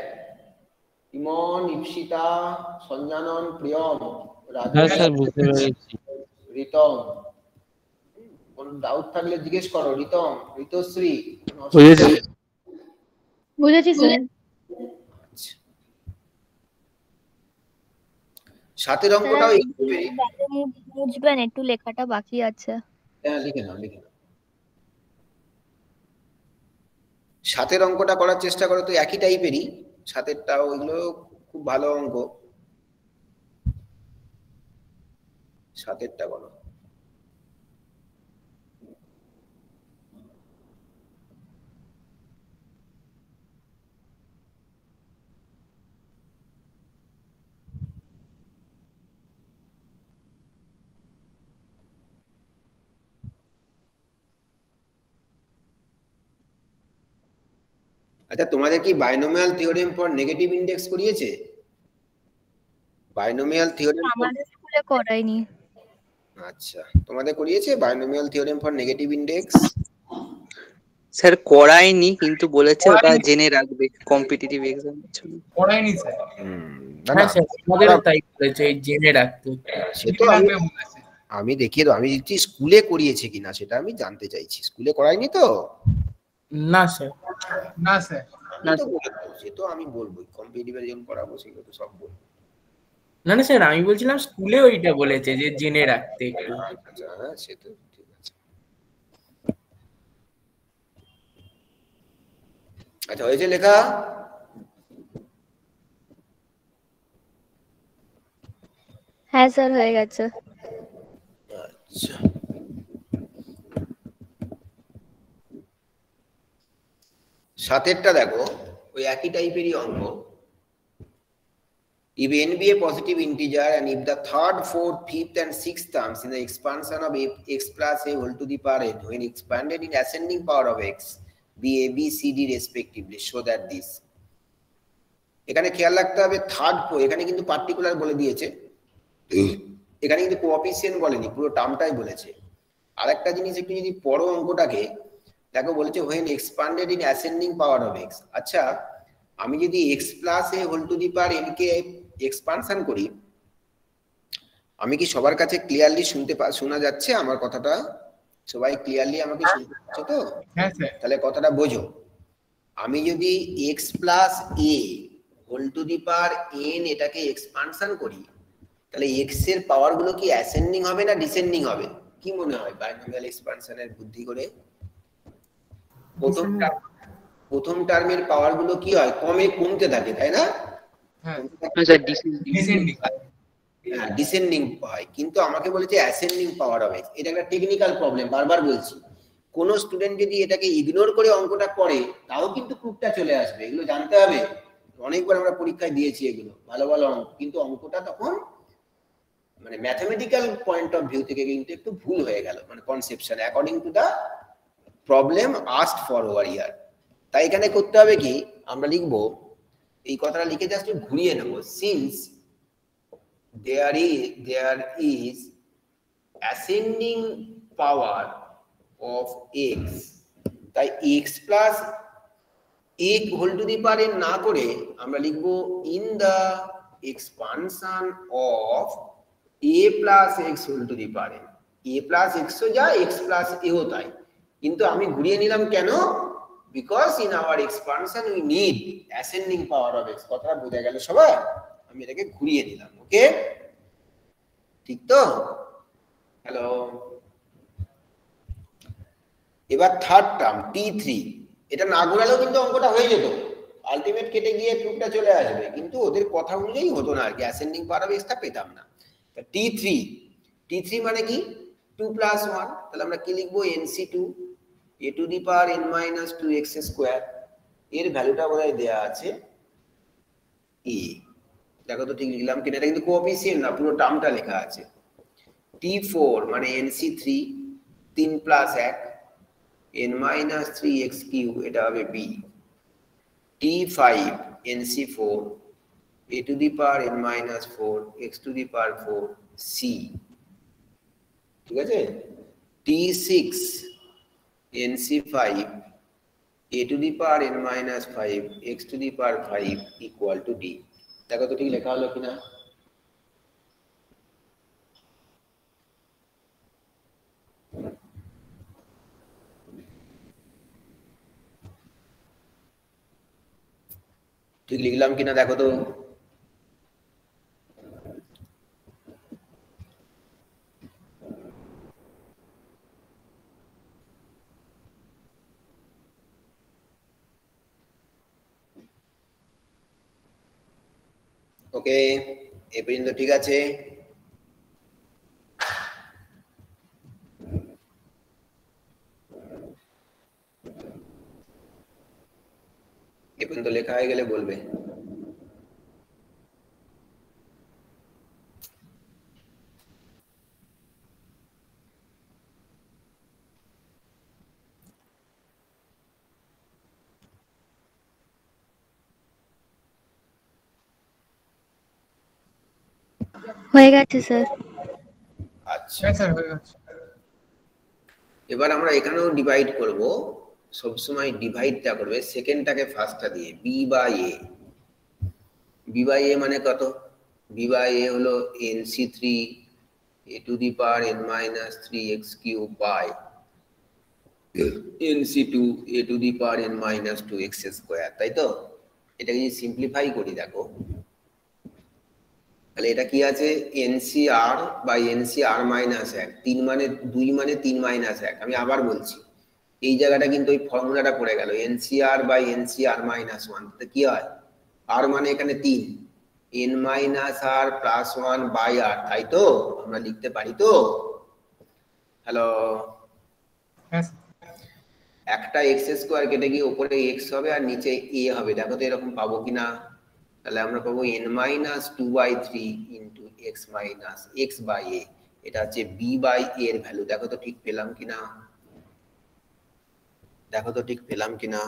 ইমন, ইপসিতা, সঞ্জানন, প্রিয়ম, রিতম, কোন ডাউট থাকলে জিজ্ঞেস করো। রিতম, ঋতশ্রী, বুঝেছি স্যার। সাতের অঙ্কটাও বুঝবেন, একটু লেখাটা বাকি আছে। হ্যাঁ, লিখে নাও, লিখে নাও। সাতের অঙ্কটা করার চেষ্টা করো তো, একই টাইপেরই সাতেরটা, ওইগুলো খুব ভালো অঙ্ক। সাতেরটা করো। আচ্ছা, তোমাদের কি binomial theorem for negative index করিয়েছে? বাইনোমিয়াল থিওরেম আমাদের স্কুলে করায়নি। আচ্ছা, তোমাদের করিয়েছে binomial theorem for negative index? Sir করায়নি, কিন্তু বলেছে ওটা করায়নি। জেনে রাখবে কম্পিটিটিভ এক্সামের জন্য। পড়ায়নি স্যার, না হ্যাঁ না, স্যার, আমাদেরও তাই বলেছে, এই জেনে রাখতে। সে তো জেনে আমি রাখবে বলেছে। আমি দেখিয়ে দেবো, আমি দেখছি স্কুলে করিয়েছে কিনা সেটা আমি জানতে চাইছি। স্কুলে করায়নি তো? না স্যার। না স্যার, আমি তো বলে দেবো, সে তো আমি বলবো, কম্পিটিটিভ যখন করাবো সেগুলো তো সব বলবো। না না স্যার, আমি বলছিলাম স্কুলে ওইটা বলেছে যে জেনে রাখতে একটু। আচ্ছা, হ্যাঁ সে তো ঠিক আছে। আচ্ছা, হয়েছে লেখা? হ্যাঁ স্যার, হয়ে গেছে। আচ্ছা, সাতেরটা দেখো, ওই একই টাইপেরই অঙ্ক। If n be a positive integer and if the third, fourth, fifth and sixth terms in the expansion of x plus a whole to the power n when expanded in ascending power of x be a b c d respectively, show that this. এখানে খেয়াল রাখতে হবে third, এখানে কিন্তু particular বলে দিয়েছে, এখানে কিন্তু কোএফিসিয়েন্ট বলেনি, পুরো টার্মটাই বলেছে। আরেকটা জিনিস একটু যদি পড়ো অঙ্কটাকে দেখো, বলেছে when expanded in ascending power of x। আচ্ছা, আমি যদি x plus a whole to the power n কে এক্সপানশন করি, আমি কি সবার কাছে ক্লিয়ারলি শোনা যাচ্ছে আমার কথাটা? সবাই ক্লিয়ারলি আমাকে শুনতে পাচ্ছে তো? হ্যাঁ স্যার, তাহলে কথাটা বোঝো। আমি যদি x plus a whole to the power n এটাকে এক্সপানশন করি, তাহলে x এর পাওয়ার গুলো কি অ্যাসেন্ডিং হবে না ডিসেন্ডিং হবে? কি মনে হয় বাইনোমিয়াল এক্সপানশনের বুদ্ধি করে? প্রথম টার্মের পাওয়ার গুলো কি হয়, কমতে থাকে, তাই না? হ্যাঁ স্যার ডিসেন্ডিং। ডিসেন্ডিং হয়, কিন্তু আমাকে বলেছে অ্যাসেন্ডিং পাওয়ার অফ এক্স। এটা একটা টেকনিক্যাল প্রবলেম, বারবার বলছি। কোন স্টুডেন্ট যদি এটাকে ইগনোর করে অঙ্কটা করে, তাও কিন্তু প্রুফটা চলে আসবে, এগুলো জানতে হবে। অনেকবার আমরা পরীক্ষায় দিয়েছি এগুলো, ভালো ভালো অঙ্ক, কিন্তু অঙ্কটা তখন মানে ম্যাথমেটিক্যাল পয়েন্ট অফ ভিউ থেকে কিন্তু একটু ভুল হয়ে গেল, মানে conception according to the problem asked for over here. তাই এখানে করতে হবে কি, আমরা লিখবো, এই কথাটা লিখে জাস্ট ঘুরিয়ে নেবো, since there is ascending power of x, তাই x plus a whole to the power n না করে আমরা লিখবো in the expansion of a plus x whole to the power n। a plus x ও যা, x plus a ও তাই, কিন্তু আমি ঘুরিয়ে নিলাম কেন? because in our expansion we need ascending power of x। কথাটা বোঝা গেল সবার? আমি এটাকে ঘুরিয়ে নিলাম, ওকে? ঠিক তো? হ্যালো, এবার থার্ড টার্ম t3, এটা না ঘোরালেও কিন্তু অঙ্কটা হয়ে যেত, আলটিমেট কেটে গিয়ে প্রুফটা চলে আসবে, কিন্তু ওদের কথা অনুযায়ী হতো না আর কি, অ্যাসেন্ডিং পাওয়ার অফ এক্সটা পেতাম না। t3 মানে কি 2 প্লাস 1, তাহলে আমরা কি লিখবো, nc2 a to the power n minus 2x square, এর ভ্যালুটা বোধহয় দেয়া আছে a। দেখো তো ঠিক লিখলাম কিনা, এটা কিন্তু কোএফিসিয়েন্ট না, পুরো টার্মটা লেখা আছে। t4 মানে nc3 3 plus 1 n minus 3x cube, এটা হবে b। t5 nc4 a to the power n minus 4 x to the power 4 c, ঠিক আছে? t6 nc5 a to the power n minus 5 x to the power 5 equal to d। দেখো তো ঠিক লেখা হলো কিনা? ঠিক লিখলাম কিনা দেখো তো? ওকে, এ পর্যন্ত ঠিক আছে? এ পর্যন্ত লেখা হয়ে গেলে বলবে। হয়ে গেছে স্যার। আচ্ছা, হ্যাঁ স্যার হয়ে গেছে। এবার আমরা এখানেও ডিভাইড করব। সবসময় ডিভাইডটা করবে সেকেন্ডটাকে ফার্স্টটা দিয়ে, B by A. B by A মানে কত? বি বাই এ হলো nc3 a to the power n minus 3x cube by nc2 a to the power n minus 2x square, তাই তো? এটাকে যদি সিম্পলিফাই করি দেখো, তাহলে এটা কি আছে? এনসিআর বাই এনসিআর মাইনাস 1, 3 মানে 2 মানে 3 মাইনাস 1। আমি আবার বলছি, এই জায়গাটা কিন্তু ওই ফর্মুলাটা পড়ে গেল, এনসিআর বাই এনসিআর মাইনাস 1। তো কি হয়? আর মানে এখানে 3, N minus R plus 1 by R, তাই তো? আমরা লিখতে পারি তো? হ্যালো, হ্যাঁ স্যার। একটা এক্স স্কোয়ার কেটে গিয়ে উপরে এক্স হবে আর নিচে এ হবে। দেখো তো এরকম পাবো কিনা? তাহলে আমরা পাবো n minus 2/3 into X minus X by A. এটা হচ্ছে বি বাই এ এর ভ্যালু। দেখো তো ঠিক পেলাম কিনা? দেখো তো ঠিক পেলাম কিনা?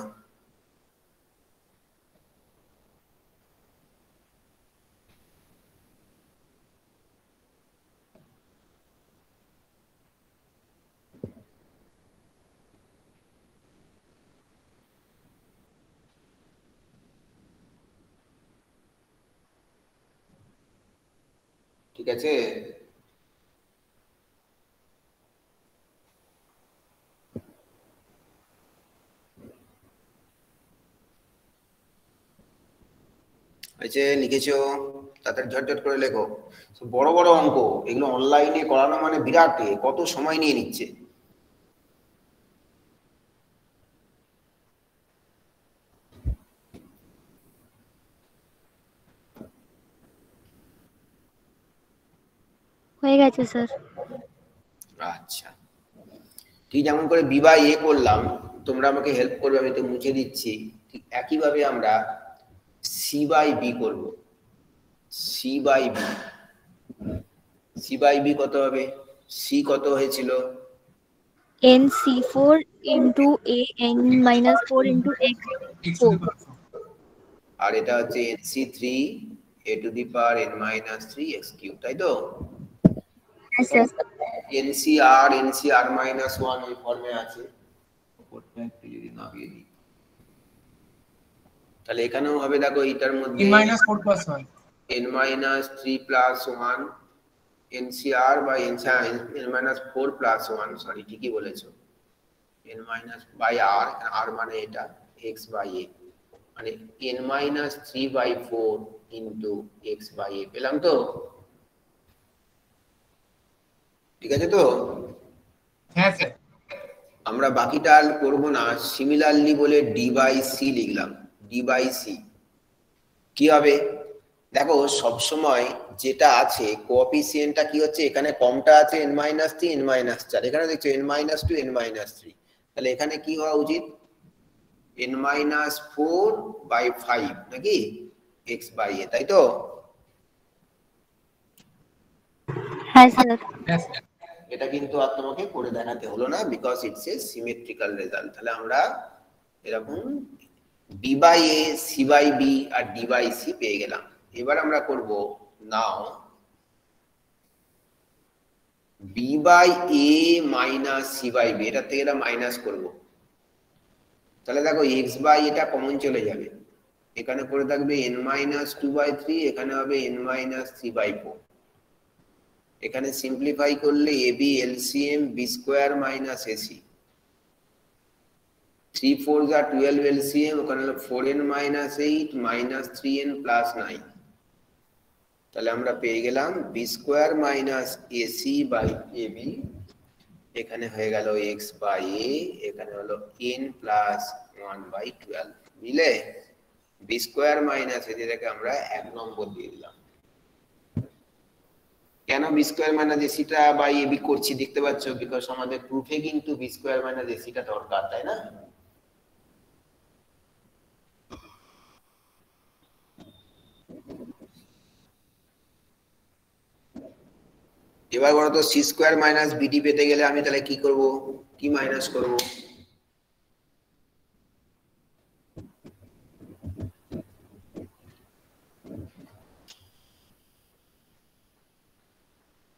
ঠিক আছে? আচ্ছা, লিখেছো? তাড়াতাড়ি ঝটঝট করে লেখো। বড় বড় অঙ্ক, এগুলো অনলাইনে করানো মানে বিরাট, কত সময় নিয়ে নিচ্ছে। হয়ে গেছে স্যার। আচ্ছা, ঠিক যেমন করে বি বাই এ করলাম, তোমরা আমাকে হেল্প করবে, আমি তো মুছে দিচ্ছি। ঠিক একইভাবে আমরা সি বাই বি করবো। C by b, c by b কত হবে? সি কত হয়েছিল? nc4 into a n minus 4 into x X to the 4. power 4. আর এটা হচ্ছে nc3 a to the power n minus 3x cube, তাই তো? হ্যাঁ স্যার। nc r minus 1 ওই ফর্মে আছে, উপরটা একটু যদি নামিয়ে দিই তাহলে এখানেও হবে। দেখো এটার মধ্যে n minus 4 plus 1. n minus 3 plus 1 ncr by n minus 4 plus 1, sorry ঠিকই বলেছো, n minus by r, r মানে এটা x by a, মানে n minus 3 by 4 into x by a পেলাম তো? ঠিক আছে তো? হ্যাঁ স্যার। আমরা বাকিটা আর করবো না, সিমিলারলি বলে ডি বাই সি লিখলাম। ডি বাই সি কি হবে? দেখো সবসময় যেটা আছে কোএফিসিয়েন্টটা কি হচ্ছে, এখানে কমটা আছে n minus 3 n minus 4, এখানে দেখছো n minus 2 n minus 3, তাহলে এখানে কি হওয়া উচিত? n minus 4 by 5 নাকি x by a, তাই তো? হ্যাঁ স্যার। হ্যাঁ স্যার। এটা কিন্তু আর তোমাকে করে দেখাতে হলো না, because it's a symmetrical result. তাহলে আমরা এরকম B by A, C by B আর ডি বাই সি পেয়ে গেলাম। এবার আমরা করব now B by A minus C by B, এটা থেকে এটা মাইনাস করব। তাহলে দেখো এক্স বাই এটা কমন চলে যাবে, এখানে পড়ে থাকবে n minus 2/3, এখানে হবে n minus 3/4। এখানে সিম্পলিফাই করলে ab LCM b square minus ac, 3 4 যা 12 LCM, ওখানে হলো 4n minus 8 minus 3n plus 9। তাহলে আমরা পেয়ে গেলাম b square minus ac by ab, এখানে হয়ে গেল x বাই a, এখানে হলো n plus 1/12। বুঝলে? বি স্কোয়ার মাইনাস এটাকে আমরা 1 নম্বর দিয়ে দিলাম। কেন বি স্কোয়ার মাইনাস এসিটা বাই এবি করছি দেখতে পাচ্ছ, বিকজ আমাদের প্রুফে কিন্তু বি স্কোয়ার মাইনাস এসিটা দরকার, তাই না? এবার বলো তো সি স্কোয়ার মাইনাস বিডি পেতে গেলে আমি তাহলে কি করব, কি মাইনাস করব?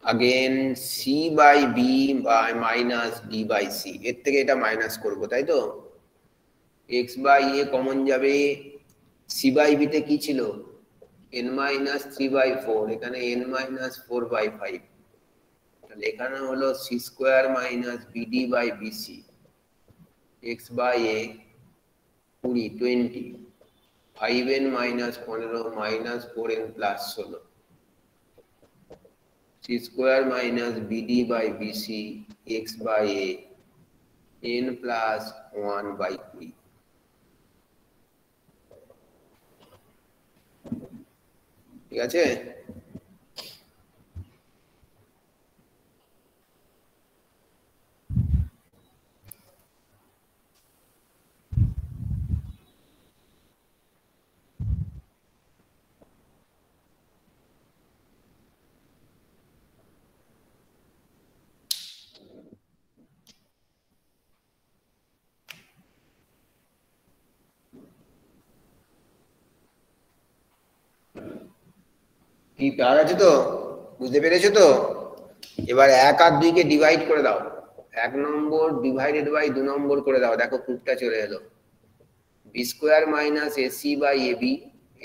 Again C by B by minus D by C, এর থেকে এটা মাইনাস করব, তাই তো? x বাই a কমন যাবে, c বাই b তে কি ছিল n মাইনাস 3/4, এখানে n মাইনাস 4/5, তাহলে এখানে হলো c square minus bd by bc, x by a 20 5n minus 15 minus 4n plus 16, c square minus bd by bc x by a n plus 1 by 3। ঠিক আছে? কি পাওয়া গেছে তো? বুঝতে পেরেছো তো? এবার 1 আর 2 কে ডিভাইড করে দাও, 1 নম্বর ডিভাইডেড বাই 2 নম্বর করে দাও, দেখো প্রুফটা চলে এলো। B square minus ac by ab,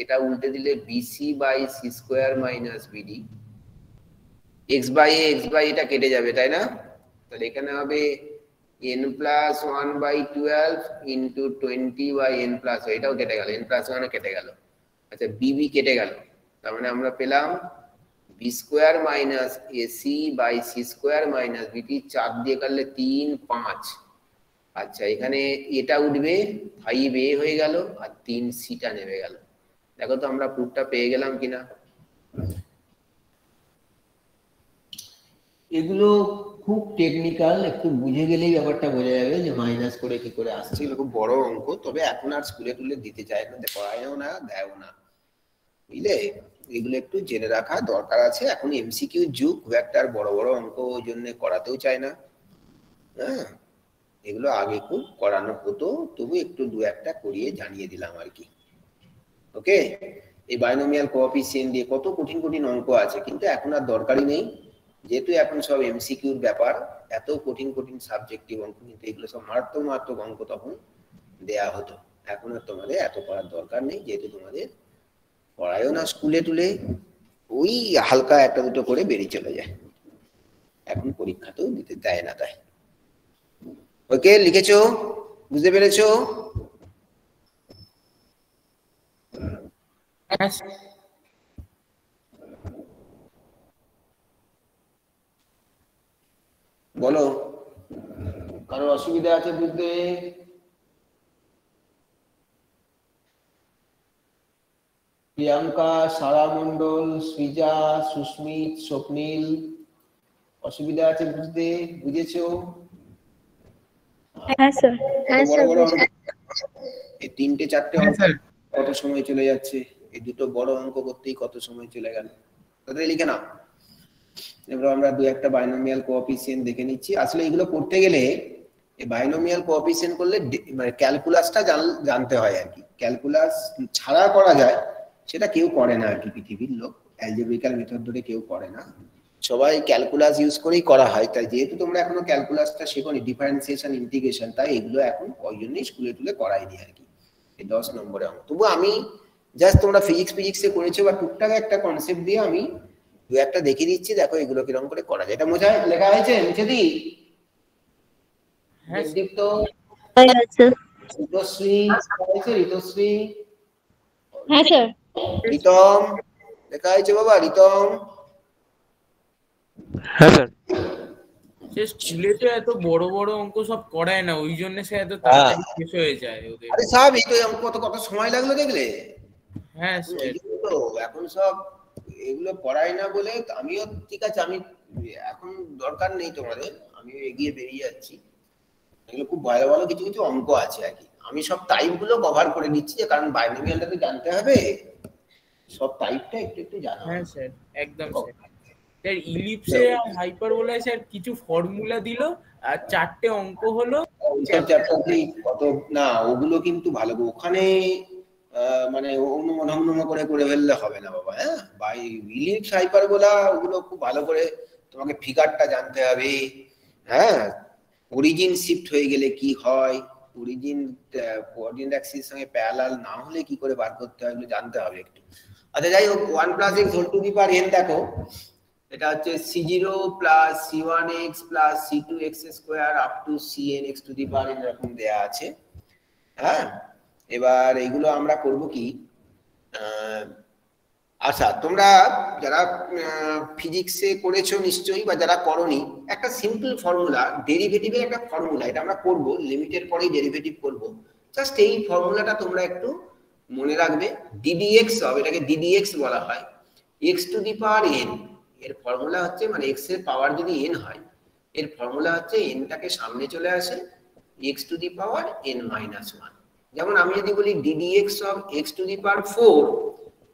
এটা উল্টে দিলে bc by c square minus bd, x by এটা কেটে যাবে, তাই না? তাহলে এখানে হবে n প্লাস 1/12 ইন্টু 20 বাই n প্লাস, এটাও কেটে গেল, n প্লাস 1 কেটে গেল। আচ্ছা বিবি কেটে গেল, তার মানে আমরা পেলাম b square minus ac by c square minus bt, 4 দিয়ে কাটলে 3 5। আচ্ছা এখানে এটা উঠবে 5a হয়ে গেল আর 3cটা নেমে গেল। দেখো তো আমরা প্রুফটা পেয়ে গেলাম কিনা। এগুলো খুব টেকনিক্যাল, একটু বুঝে গেলেই ব্যাপারটা বোঝা যাবে যে মাইনাস করে কি করে আসছে। এগুলো খুব বড় অঙ্ক, তবে এখন আর স্কুলে টুলে দিতে চায় না, পড়ায়ও না, দেয়ও না, বুঝলে? এগুলো একটু জেনে রাখা দরকার আছে। এখন এমসিকিউ যুগ, খুব একটা আর বড় বড় অঙ্ক ওই জন্য করাতেও চায় না। হ্যাঁ, এগুলো আগে খুব করানো হতো, তবু একটু দু একটা করিয়ে জানিয়ে দিলাম আর কি। ওকে, এই বাইনোমিয়াল কোএফিসিয়েন্ট দিয়ে কত কঠিন কঠিন অঙ্ক আছে, কিন্তু এখন আর দরকারই নেই, যেহেতু এখন সব এমসিকিউর ব্যাপার। এত কঠিন কঠিন সাবজেক্টিভ অঙ্ক, কিন্তু এগুলো সব মারাত্মক অঙ্ক তখন দেয়া হতো। এখন আর তোমাদের এত করার দরকার নেই, যেহেতু তোমাদের পড়ায়ও না স্কুলে টুলে, ওই হালকা একটা দুটো করে বেরিয়ে চলে যায়, এখন পরীক্ষাতেও দিতে দেয় না তাই। ওকে, লিখেছো? বুঝতে পেরেছো? বলো, কারোর অসুবিধা আছে বুঝতে? প্রিয়াঙ্কা, সারা মন্ডল, সৃজা, সুস্মিত, স্বপ্নীল, অসুবিধা আছে বুঝতে? বুঝেছো? হ্যাঁ স্যার। হ্যাঁ স্যার। এই 3-4টে অঙ্ক কত সময় চলে যাচ্ছে, এই দুটো বড় অঙ্ক করতেই কত সময় চলে গেল। তাহলে লিখে নাও। এবার আমরা দু একটা বাইনোমিয়াল কোএফিসিয়েন্ট দেখে নিচ্ছি। আসলে এগুলো করতে গেলে এই বাইনোমিয়াল কোএফিসিয়েন্ট করলে মানে ক্যালকুলাসটা জানতে হয় আর কি। ক্যালকুলাস ছাড়া করা যায়, সেটা কেউ করে না আর কি, পৃথিবীর লোক অ্যালজেব্রিক্যাল মেথড ধরে কেউ করে না, সবাই ক্যালকুলাস ইউজ করেই করা হয়। তাই যেহেতু তোমরা এখনো ক্যালকুলাসটা শেখোনি, ডিফারেন্সিয়েশন, ইন্টিগ্রেশন, তাই এগুলো এখন ওই জন্যই স্কুলে টুলে করাইনি আর কি, এই 10 নম্বরে অঙ্ক। তবু আমি জাস্ট তোমরা ফিজিক্সে করেছো বা টুকটাক একটা কনসেপ্ট দিয়ে আমি দু একটা দেখিয়ে দিচ্ছি, দেখো এগুলো কিরকম করে করা যায়। এটা মোজায় লেখা হয়েছে নিচে দি? দীপ্ত, ঋতশ্রী, ঋতশ্রী, হ্যাঁ স্যার। রিতম, লেখা হয়েছে বাবা? রিতম, হ্যাঁ স্যার। সে স্কুলে তো এত বড় বড় অঙ্ক সব করায় না, ওই জন্য সে এত তাড়াতাড়ি শেষ হয়ে যায় ওদের। আরে স্বাভাবিক, তো কত সময় লাগলো দেখলে। হ্যাঁ স্যার। তো এখন সব এগুলো পড়াই না বলে আমিও ঠিক আছে, আমি এখন দরকার নেই তোমাদের, আমিও এগিয়ে বেরিয়ে যাচ্ছি। এগুলো খুব ভালো ভালো কিছু কিছু অঙ্ক আছে আর কি, আমি সব টাইপ গুলো কভার করে দিচ্ছি, কারণ বাইনোমিয়ালটা তো জানতে হবে, সব টাইপটা একটু একটু জানা। হ্যাঁ স্যার, একদম স্যার। স্যার ইলিপসে আর হাইপারবোলায় স্যার কিছু ফর্মুলা দিল আর 4টে অঙ্ক হলো। কত না ওগুলো কিন্তু ভালো, ওখানে মানে অন্য করে ফেললে হবে না বাবা। হ্যাঁ, বাই ইলিপস হাইপারবোলা ওগুলো খুব ভালো করে তোমাকে ফিগারটা জানতে হবে। হ্যাঁ, অরিজিন শিফট হয়ে গেলে কি হয়, অরিজিন কোঅর্ডিনেট অ্যাক্সিস সঙ্গে প্যারালাল না হলে কি করে বার করতে হয়, এগুলো জানতে হবে একটু। আচ্ছা যাই হোক, 1 + x whole to the power n দেখো, এটা হচ্ছে c0 + c1x + c2x square up to cn x to the power n এরকম দেয়া আছে। হ্যাঁ, এবার এইগুলো আমরা করব কি, আচ্ছা তোমরা যারা ফিজিক্সে করেছো নিশ্চয়ই, বা যারা করনি, একটা সিম্পল ফর্মুলা, ডেরিভেটিভের একটা ফর্মুলা, এটা আমরা করব, লিমিটের পরেই ডেরিভেটিভ করব। জাস্ট এই ফর্মুলাটা তোমরা একটু মনে রাখবে, ddx হবে, এটাকে ddx বলা হয়, x to the power n, এর ফর্মুলা হচ্ছে, মানে x এর পাওয়ার যদি n হয়, এর ফর্মুলা হচ্ছে n-টাকে সামনে চলে আসে x to the power n - 1। যেমন আমি যদি বলি ddx of x to the power 4,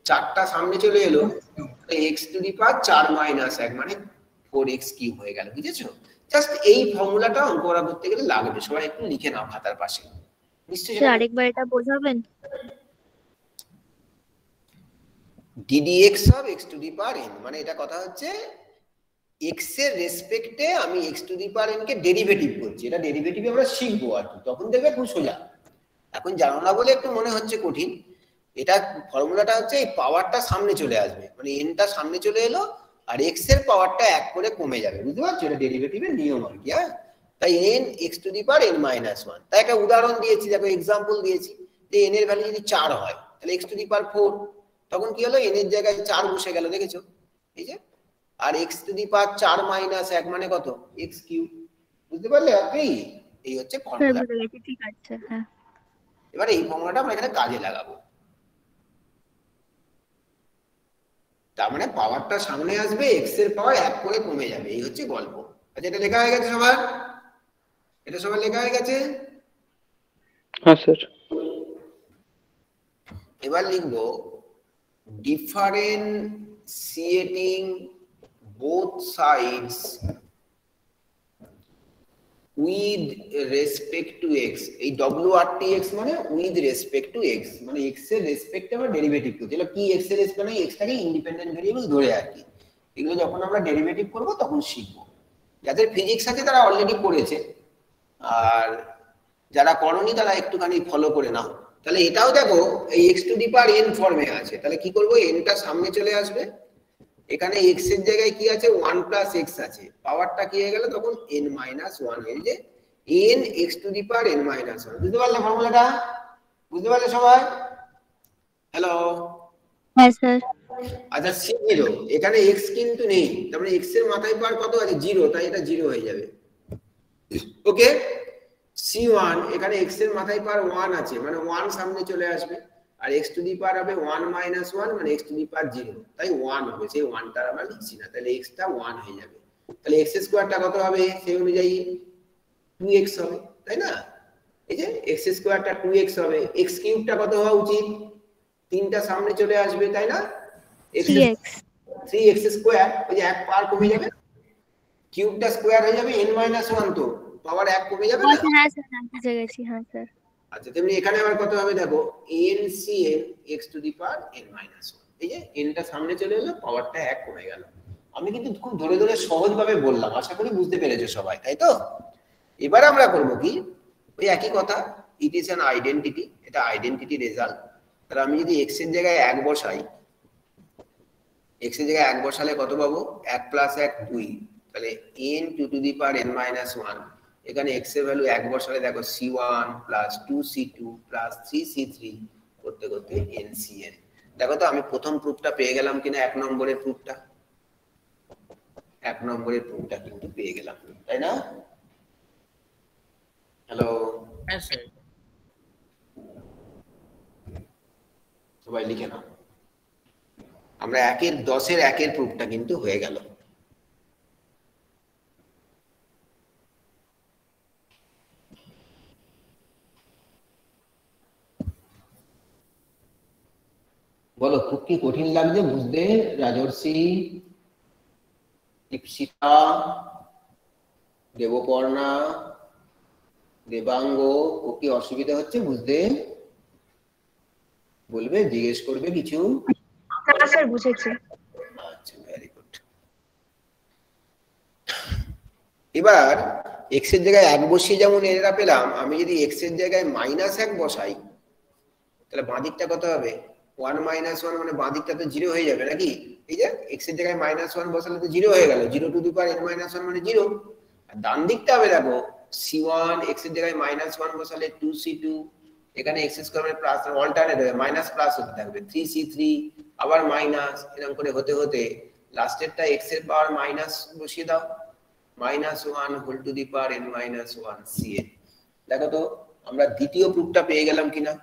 4টা সামনে চলে এলো, x টু দি পাওয়ার 4 - 1 মানে 4x কিউব হয়ে গেল, বুঝেছো? জাস্ট এই ফর্মুলাটা অঙ্ক করা করতে গেলে লাগবে, সবাই একটু লিখে নাও খাতার পাশে। নিশ্চয়ই আরেকবার এটা বোঝাবেন? ddx of x to the power n, মানে এটা কথা হচ্ছে x এর রেসপেক্টে আমি x to the power n K derivative করছি, এটা ডেরিভেটিভ আমরা শিখবো আর কি, তখন দেখবে খুব সোজা। এখন জানো না বলে একটু মনে হচ্ছে কঠিন। এটা ফর্মুলাটা হচ্ছে এই পাওয়ারটা সামনে চলে আসবে, মানে n-টা সামনে চলে এলো আর x এর পাওয়ারটা 1 করে কমে যাবে, বুঝতে পারছো? এটা ডেরিভেটিভের নিয়ম আর কি। হ্যাঁ, তাই n x to the power n - 1। তাই একটা উদাহরণ দিয়েছি, দেখো এক্সাম্পল দিয়েছি যে n এর ভ্যালু যদি 4 হয় তাহলে x টু দি পাওয়ার 4, তখন কি হলো, n এর জায়গায় 4 বসে গেল, দেখেছো? এই যে, আর x টু দি পাওয়ার 4 - 1 মানে কত, x কিউব। বুঝতে পারলে আপনি? এই হচ্ছে ফর্মুলা। ঠিক আছে। হ্যাঁ, এবার এই ফর্মুলাটা আমরা এখানে কাজে লাগাবো, তার মানে পাওয়ারটা সামনে আসবে, x এর পাওয়ার 1 করে কমে যাবে, এই হচ্ছে গল্প। আচ্ছা, এটা লেখা হয়ে গেছে সবার? এটা সবার লেখা হয়ে গেছে? হ্যাঁ স্যার। এবার লিখবো differentiating both sides with respect to x। এই WRTX মানে উইথ রেসপেক্ট টু x, মানে x এর রেসপেক্টে আমরা ডেরিভেটিভ করছি। এটা কি x এর রেসপেক্ট, মানে x-টাকে ইন্ডিপেন্ডেন্ট ভেরিয়েবল ধরে আর কি। এগুলো যখন আমরা ডেরিভেটিভ করব তখন শিখবো। যাদের ফিজিক্স আছে তারা অলরেডি করেছে, আর যারা করনি তারা একটুখানি ফলো করে নাও। তাহলে এটাও দেখো এই x to the power n ফর্মে আছে, তাহলে কি করব, n-টা সামনে চলে আসবে, এখানে x এর জায়গায় কি আছে, 1 + x আছে, পাওয়ারটা কি হয়ে গেল তখন n - 1 হয়ে যে n x to the power n - 1। বুঝতে পারলে ফর্মুলাটা? বুঝতে পারলে সবাই? হ্যালো? হ্যাঁ স্যার। আচ্ছা, c0, এখানে x কিন্তু নেই, তার মানে x এর মাথায় পাওয়ার কত আছে, 0, তাই এটা 0 হয়ে যাবে। ওকে, c1, এখানে x এর মাথায় পাওয়ার 1 আছে, মানে 1 সামনে চলে আসবে, আর x টু দি পাওয়ার হবে 1 - 1 মানে x টু দি পাওয়ার 0, তাই 1 হবে, সেই 1টা আমরা লিখছি না, তাহলে x-টা 1 হয়ে যাবে। তাহলে x স্কয়ারটা কত হবে, সেই অনুযায়ী 2x হবে, তাই না? এই যে x স্কয়ারটা 2x হবে, x কিউবটা কত হওয়া উচিত, 3টা সামনে চলে আসবে, তাই না? 3x স্কয়ার, ওই যে 1 পাওয়ার কমে যাবে, কিউবটা স্কয়ার হয়ে যাবে n - 1, তো পাওয়ার 1 কমে যাবে না? হ্যাঁ স্যার, বুঝে গেছি। হ্যাঁ স্যার। আচ্ছা, তেমনি এখানে আবার কত হবে দেখো, NCN x to the power n - 1। এই যে n-টা সামনে চলে এলো, পাওয়ারটা 1 কমে গেল। আমি কিন্তু খুব ধরে ধরে সহজভাবে বললাম, আশা করি বুঝতে পেরেছো সবাই, তাই তো? এবার আমরা করব কি, ওই একই কথা, ইট ইজ অ্যান আইডেন্টিটি, এটা আইডেন্টিটি রেজাল্ট। তাহলে আমি যদি x এর জায়গায় 1 বসাই, x এর জায়গায় 1 বসালে কত পাবো, 1 + 1 2, তাহলে n two the power n - 1। এখানে x এর ভ্যালু 1 বসালে দেখো c1 + 2c2 + 3c3 করতে করতে ncn। দেখো তো আমি প্রথম প্রুফটা পেয়ে গেলাম কিনা, 1 নম্বরের প্রুফটা। 1 নম্বরের প্রুফটা কিন্তু পেয়ে গেলাম, তাই না? হ্যালো, হ্যাঁ স্যার। সবাই লিখে নাও। আমরা 1 এর 10 এর 1 এর প্রুফটা কিন্তু হয়ে গেল। বলো, খুব কি কঠিন লাগছে বুঝতে? রাজর্ষি, দীপশিতা, দেবপর্ণা, দেবাঙ্গ, খুব কি অসুবিধা হচ্ছে বুঝতে? বলবে, জিজ্ঞেস করবে কিছু? না স্যার, বুঝেছি। আচ্ছা, ভেরি গুড। এবার এক্স এর জায়গায় 1 বসিয়ে যেমন এরা পেলাম, আমি যদি এক্স এর জায়গায় -1 বসাই তাহলে বাঁ দিকটা কত হবে? 1 - 1 মানে বাঁ দিকটা তো 0 হয়ে যাবে নাকি? এই যে এক্স এর জায়গায় -1 বসালে তো 0 হয়ে গেল, 0 টু দি পাওয়ার n - 1 মানে 0। আর ডান দিকটা হবে দেখো c1, এক্স এর জায়গায় -1 বসালে 2c2, এখানে x স্কয়ার মানে প্লাস অল্টারনেট হবে, মাইনাস প্লাস হতে থাকবে, 3c3 আবার মাইনাস, এরকম করে হতে হতে লাস্টেরটা x এর পাওয়ার মাইনাস বসিয়ে দাও, -1 whole to the power n - 1 cn। দেখো তো আমরা দ্বিতীয় প্রুফটা পেয়ে গেলাম কিনা,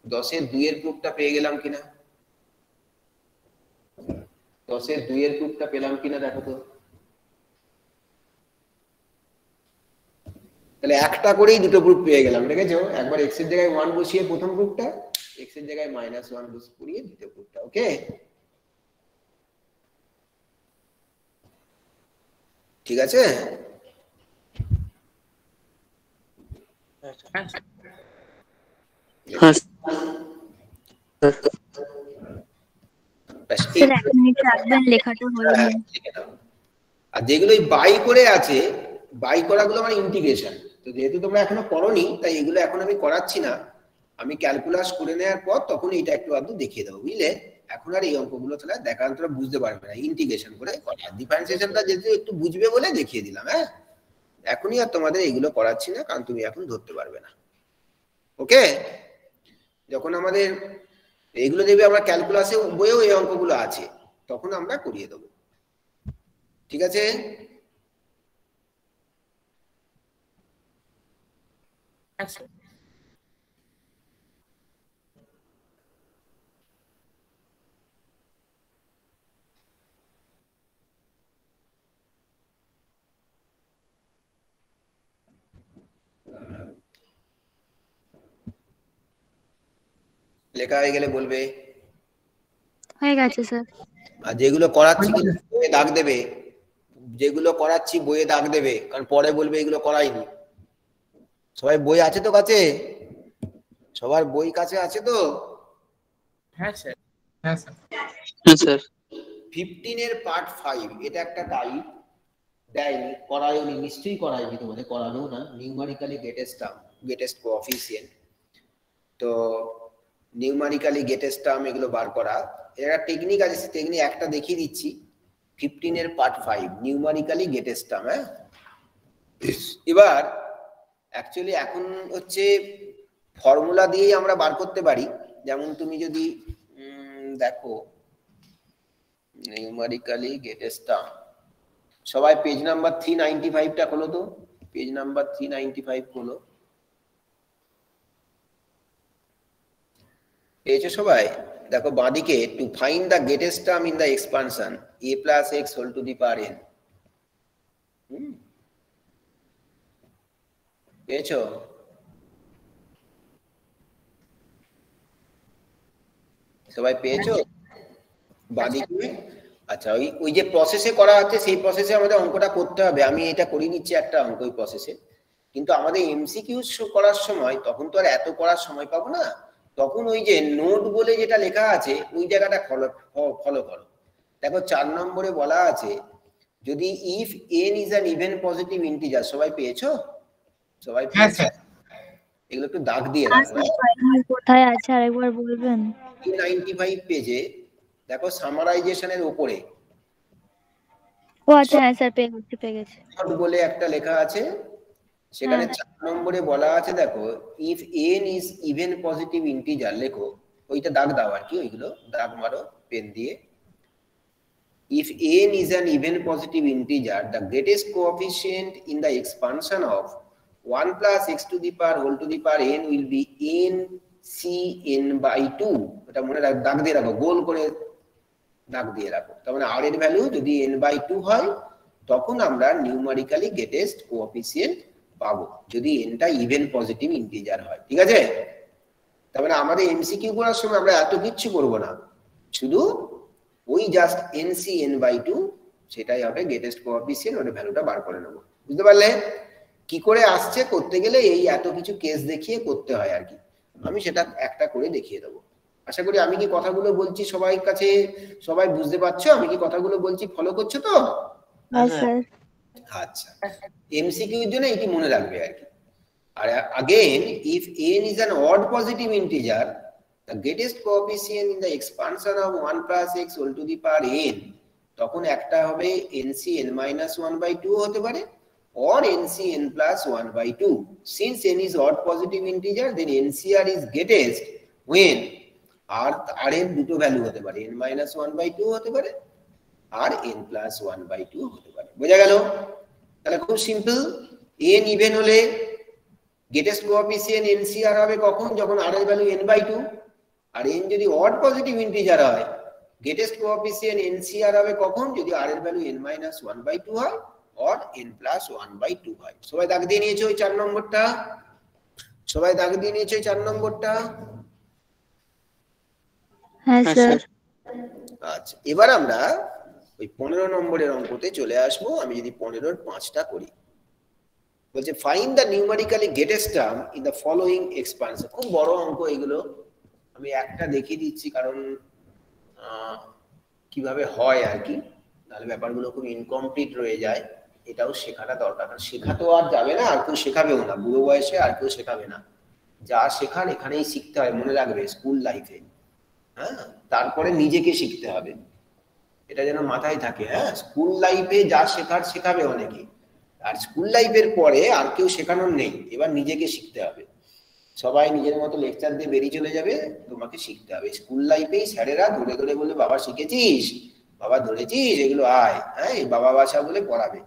10 এর 2 এর প্রুফটা পেয়ে গেলাম কিনা, 10 এর 2 এর প্রুফটা পেলাম কিনা দেখো তো। তাহলে একটা করেই দুটো প্রুফ পেয়ে গেলাম, দেখেছো? একবার x এর জায়গায় 1 বসিয়ে প্রথম প্রুফটা, x এর জায়গায় -1 বসিয়ে দ্বিতীয় প্রুফটা। ওকে, ঠিক আছে? হ্যাঁ ব্যাস, স্যার 1 মিনিট রাখবেন, লেখাটা হয়নি। আর যেগুলো বাই করে আছে, বাই করাগুলো মানে ইন্টিগ্রেশন, তো যেহেতু তোমরা এখনো করোনি তাই এগুলো এখন আমি করাচ্ছি না, আমি ক্যালকুলাস করে নেওয়ার পর তখন এটা একটু আধটু দেখিয়ে দেবো, বুঝলে? এখন আর এই অঙ্কগুলো তাহলে দেখার তোমরা বুঝতে পারবে না, ইন্টিগ্রেশন করে করা, ডিফারেন্সিয়েশনটা যেহেতু একটু বুঝবে বলে দেখিয়ে দিলাম। হ্যাঁ, এখনই আর তোমাদের এগুলো করাচ্ছি না, কারণ তুমি এখন ধরতে পারবে না। ওকে, যখন আমাদের এগুলো দেবে, আমরা ক্যালকুলাসে বইয়েও এই অঙ্কগুলো আছে, তখন আমরা করিয়ে দেবো, ঠিক আছে? আচ্ছা লেখা হয়ে গেলে বলবে। হয়ে গেছে স্যার। আর যেগুলো করাচ্ছি কিন্তু বইয়ে দাগ দেবে, যেগুলো করাচ্ছি বইয়ে দাগ দেবে, কারণ পরে বলবে এগুলো করাইনি। সবাই বই আছে তো কাছে? সবার বই কাছে আছে তো? হ্যাঁ স্যার। হ্যাঁ স্যার। হ্যাঁ স্যার। 15 এর পার্ট 5, এটা একটা টাইপ দেয়নি, করায়নি, নিশ্চয়ই করায়নি, তোমাদের করানো না, নিউমারিক্যালি গ্রেটেস্ট কোএফিসিয়েন্ট। তো নিউমারিক্যালি গ্রেটেস্ট টার্ম এগুলো বার করা, এটা টেকনিক আছে, টেকনিক একটা দেখিয়ে দিচ্ছি। 15 এর পার্ট 5 নিউমারিক্যালি গ্রেটেস্ট টার্ম। হ্যাঁ, এবার অ্যাকচুয়ালি এখন হচ্ছে ফর্মুলা দিয়েই আমরা বার করতে পারি। যেমন তুমি যদি দেখো নিউমারিক্যালি গ্রেটেস্ট টার্ম, সবাই পেজ নাম্বার 395টা খোলো তো, পেজ নাম্বার 395 খোলো, পেয়েছো সবাই? দেখো বাঁদিকে, to find the greatest term in the expansion a plus x whole to the power n। পেয়েছো? সবাই পেয়েছো বাঁদিকে? আচ্ছা, ওই যে প্রসেসে করা আছে সেই প্রসেসে আমাদের অঙ্কটা করতে হবে। আমি এটা করে নিচ্ছি একটা অঙ্ক ওই প্রসেসে, কিন্তু আমাদের এমসিকিউ করার সময় তখন তো আর এত করার সময় পাবো না, তখন ওই যে নোট বলে যেটা লেখা আছে ওই জায়গাটা ফলো করো। দেখো 4 নম্বরে বলা আছে, যদি if n is an even positive integer, সবাই পেয়েছো? সবাই হ্যাঁ পেয়েছো? স্যার। এগুলো একটু দাগ দিয়ে রাখো। কোথায় আছে আরেকবার বলবেন? 95 পেজে দেখো সামারাইজেশনের উপরে ও আচ্ছা, হ্যাঁ স্যার, পেয়ে গেছি। নোট বলে একটা লেখা আছে, সেখানে 4 নম্বরে বলা আছে, দেখো if n is even positive integer লেখো, ওইটা দাগ দাও আর কি, ওইগুলো দাগ মারো পেন দিয়ে। if n is an even positive integer, the greatest coefficient in the expansion of 1 plus x to the power whole to the power n will be n c n by 2. এটা মনে রাখ, দাগ দিয়ে রাখো, গোল করে দাগ দিয়ে রাখো। তার মানে r এর ভ্যালু যদি n by 2 হয় তখন আমরা নিউমারিক্যালি গ্রেটেস্ট কোএফিসিয়েন্ট পাবো, যদি nটা ইভেন পজিটিভ ইন্টিজার হয়। ঠিক আছে? তার মানে আমাদের এমসিকিউ করার সময় আমরা এত কিচ্ছু করব না, শুধু ওই জাস্ট nc n by 2 সেটাই হবে গ্রেটেস্ট কোএফিসিয়েন্ট, ওর ভ্যালুটা বার করে নেব। বুঝতে পারলে কি করে আসছে? করতে গেলে এই এত কিছু কেস দেখিয়ে করতে হয় আর কি, আমি সেটা একটা করে দেখিয়ে দেবো। আশা করি আমি কি কথাগুলো বলছি সবাই কাছে সবাই বুঝতে পারছো? আমি কি কথাগুলো বলছি ফলো করছো তো? হ্যাঁ স্যার। আচ্ছা, এমসিকিউ এর জন্য এটি মনে রাখবে আর কি। আর again, if n is an odd positive integer, the greatest coefficient in the expansion of 1 plus x whole to the power n, তখন একটা হবে nc n minus 1 by 2 হতে পারে, or nc n plus 1 by 2. Since n is odd positive integer, then ncr is greatest when r এর দুটো value হতে পারে, n minus 1 by 2 হতে পারে আর n plus 1 by 2 হতে পারে। বোঝা গেল? তাহলে খুব সিম্পল, n ইভেন হলে গ্রেটেস্ট কোএফিসিয়েন্ট NCR হবে কখন? যখন r এর ভ্যালু n by 2, আর n যদি অড পজিটিভ ইন্টিজার হয় গ্রেটেস্ট কোএফিসিয়েন্ট NCR হবে কখন? যদি r এর ভ্যালু n minus 1 by 2 হয় or n plus 1 by 2 হয়। সবাই দাগ দিয়ে নিয়েছো ওই 4 নম্বরটা? সবাই দাগ দিয়ে নিয়েছো ওই 4 নম্বরটা? হ্যাঁ স্যার। আচ্ছা, এবার আমরা ওই 15 নম্বরের অঙ্কতে চলে আসবো। আমি যদি 15 এর 5টা করি, বলছে find the numerically greatest term in the following expansion. খুব বড় অঙ্ক এগুলো, আমি একটা দেখিয়ে দিচ্ছি কারণ কিভাবে হয় আর কি, তাহলে ব্যাপারগুলো খুব ইনকমপ্লিট রয়ে যায়। এটাও শেখাটা দরকার, কারণ শেখা তো আর যাবে না, আর কেউ শেখাবেও না, বুড়ো বয়সে আর কেউ শেখাবে না। যা শেখার এখানেই শিখতে হয়, মনে রাখবে স্কুল লাইফে। হ্যাঁ, তারপরে নিজেকে শিখতে হবে, এটা যেন মাথায় থাকে। হ্যাঁ, স্কুল লাইফে যা শেখার শেখাবে অনেকে, আর স্কুল লাইফের পরে আর কেউ শেখানোর নেই, এবার নিজেকে শিখতে হবে। সবাই নিজের মতো লেকচার দিয়ে বেরিয়ে চলে যাবে, তোমাকে শিখতে হবে। স্কুল লাইফেই স্যারেরা ধরে ধরে বলে, বাবা শিখেছিস, বাবা ধরেছিস, এগুলো আয়, হ্যাঁ এই বাবা ভাষা বলে পড়াবে।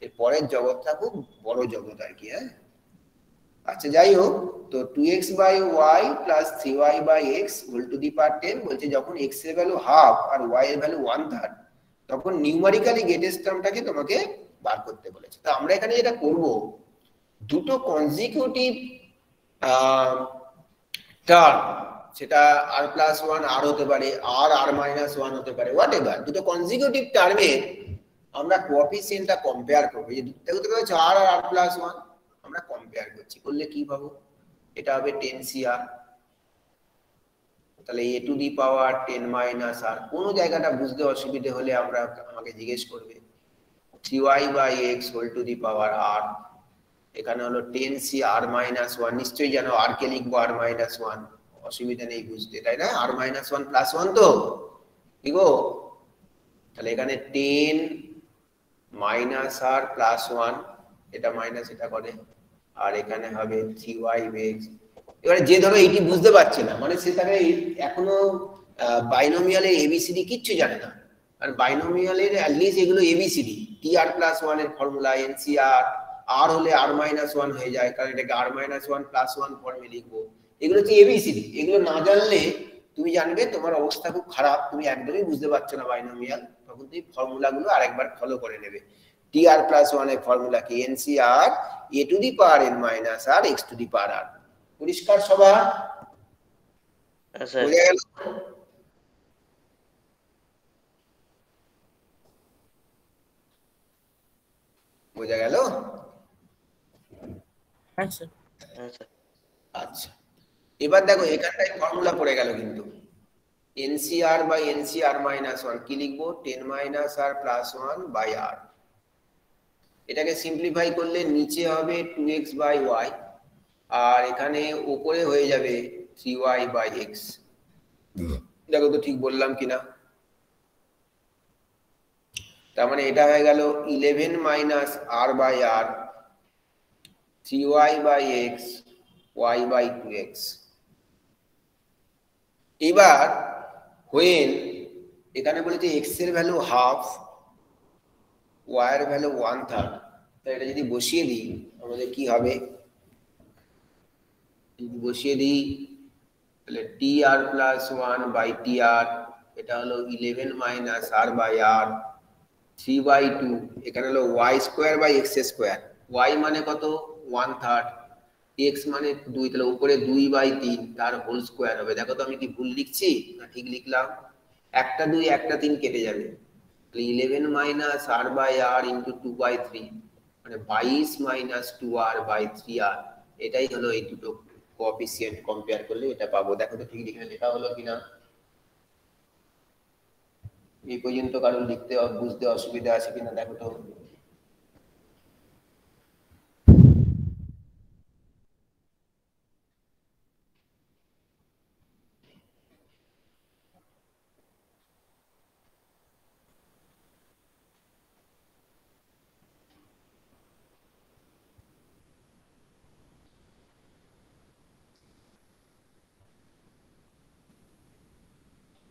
এর পরের জগৎটা খুব বড় জগৎ আর কি। হ্যাঁ, আচ্ছা যাই হোক, তো 2x by y plus 3y by x whole to the power 10 বলছে যখন x এর ভ্যালু হাফ আর y এর ভ্যালু 1/3, তখন নিউমেরিক্যালি গ্রেটেস্ট টার্মটাকে তোমাকে বার করতে বলেছে। তো আমরা এখানে যেটা করব, দুটো কনজিকিউটিভ টার্ম, সেটা r+1 r হতে পারে, r-1 হতে পারে, হোয়াটএভার, দুটো কনজিকিউটিভ টার্মের আমরা কোএফিসিয়েন্টটা কম্পেয়ার করব। এই দেখতে পাচ্ছ r আর r+1 আমরা কম্পেয়ার করছি, করলে কি পাবো? এটা হবে 10cr, তাহলে a to the power 10 minus r। কোন জায়গাটা বুঝতে অসুবিধা হলে আমাকে জিজ্ঞেস করবে। 3y by x whole to the power r, এখানে হলো 10cr minus 1, নিশ্চয়ই জানো r কে লিখবো r-1, অসুবিধা নেই বুঝতে, তাই না? r-1 plus 1 তো কি গো? তাহলে এখানে 10 minus r plus 1, এটা মাইনাস এটা করে, আর এখানে হবে 3y x। এবারে যে ধরো এইটি বুঝতে পারছে না, মানে সে তাকে এখনো বাইনোমিয়ালের এবিসিডি কিচ্ছু জানে না, আর বাইনোমিয়ালের অ্যাটলিস্ট এগুলো এবিসিডি, tr+1 এর ফর্মুলা, এনসিআর, আর হলে r-1 হয়ে যায়, কারণ এটাকে r-1 plus 1 ফর্মে লিখবো। এগুলো হচ্ছে এবিসিডি, এগুলো না জানলে তুমি জানবে তোমার অবস্থা খুব খারাপ, তুমি একদমই বুঝতে পারছো না বাইনোমিয়াল, তখন তুমি ফর্মুলাগুলো আরেকবার ফলো করে নেবে। tr+1 এর ফর্মুলা কি? NCR a to the power n minus r x to the power r। পরিষ্কার সবার? বোঝা গেল? বোঝা গেল? আচ্ছা, এবার দেখো এখানটায় ফর্মুলা পড়ে গেল কিন্তু, এনসিআর বাই এনসিআর-1 কি লিখবো? 10 minus r plus 1 by r। এটাকে সিম্পলিফাই করলে নিচে হবে 2x বাই y, আর এখানে উপরে হয়ে যাবে 3y বাই x। দেখো তো ঠিক বললাম কিনা? তার মানে এটা হয়ে গেল 11 minus r by r, 3y by x, y by 2x। এবার when এখানে বলেছে x এর ভ্যালু হাফ, y এর ভ্যালু 1/3। তো এটা যদি বসিয়ে দিই আমাদের কি হবে, যদি বসিয়ে দিই তাহলে tr প্লাস 1/tr, এটা হলো 11 মাইনাস r বাই r 3/2, এখানে হলো y square by x square, y মানে কত 1/3, x মানে 2, তাহলে উপরে 2/3 তার হোল স্কোয়ার হবে। দেখো তো আমি কি ভুল লিখছি না ঠিক লিখলাম? একটা 2 একটা 3 কেটে যাবে, তাহলে 11 minus r by r into 2/3 মানে 22 মাইনাস 2r বাই 3r, এটাই হলো এই দুটো কোএফিসিয়েন্ট কম্পেয়ার করলে এটা পাবো। দেখো তো ঠিক লিখলে লেখা হলো কিনা? এই পর্যন্ত কারণ লিখতে বুঝতে অসুবিধা আছে কিনা দেখো তো।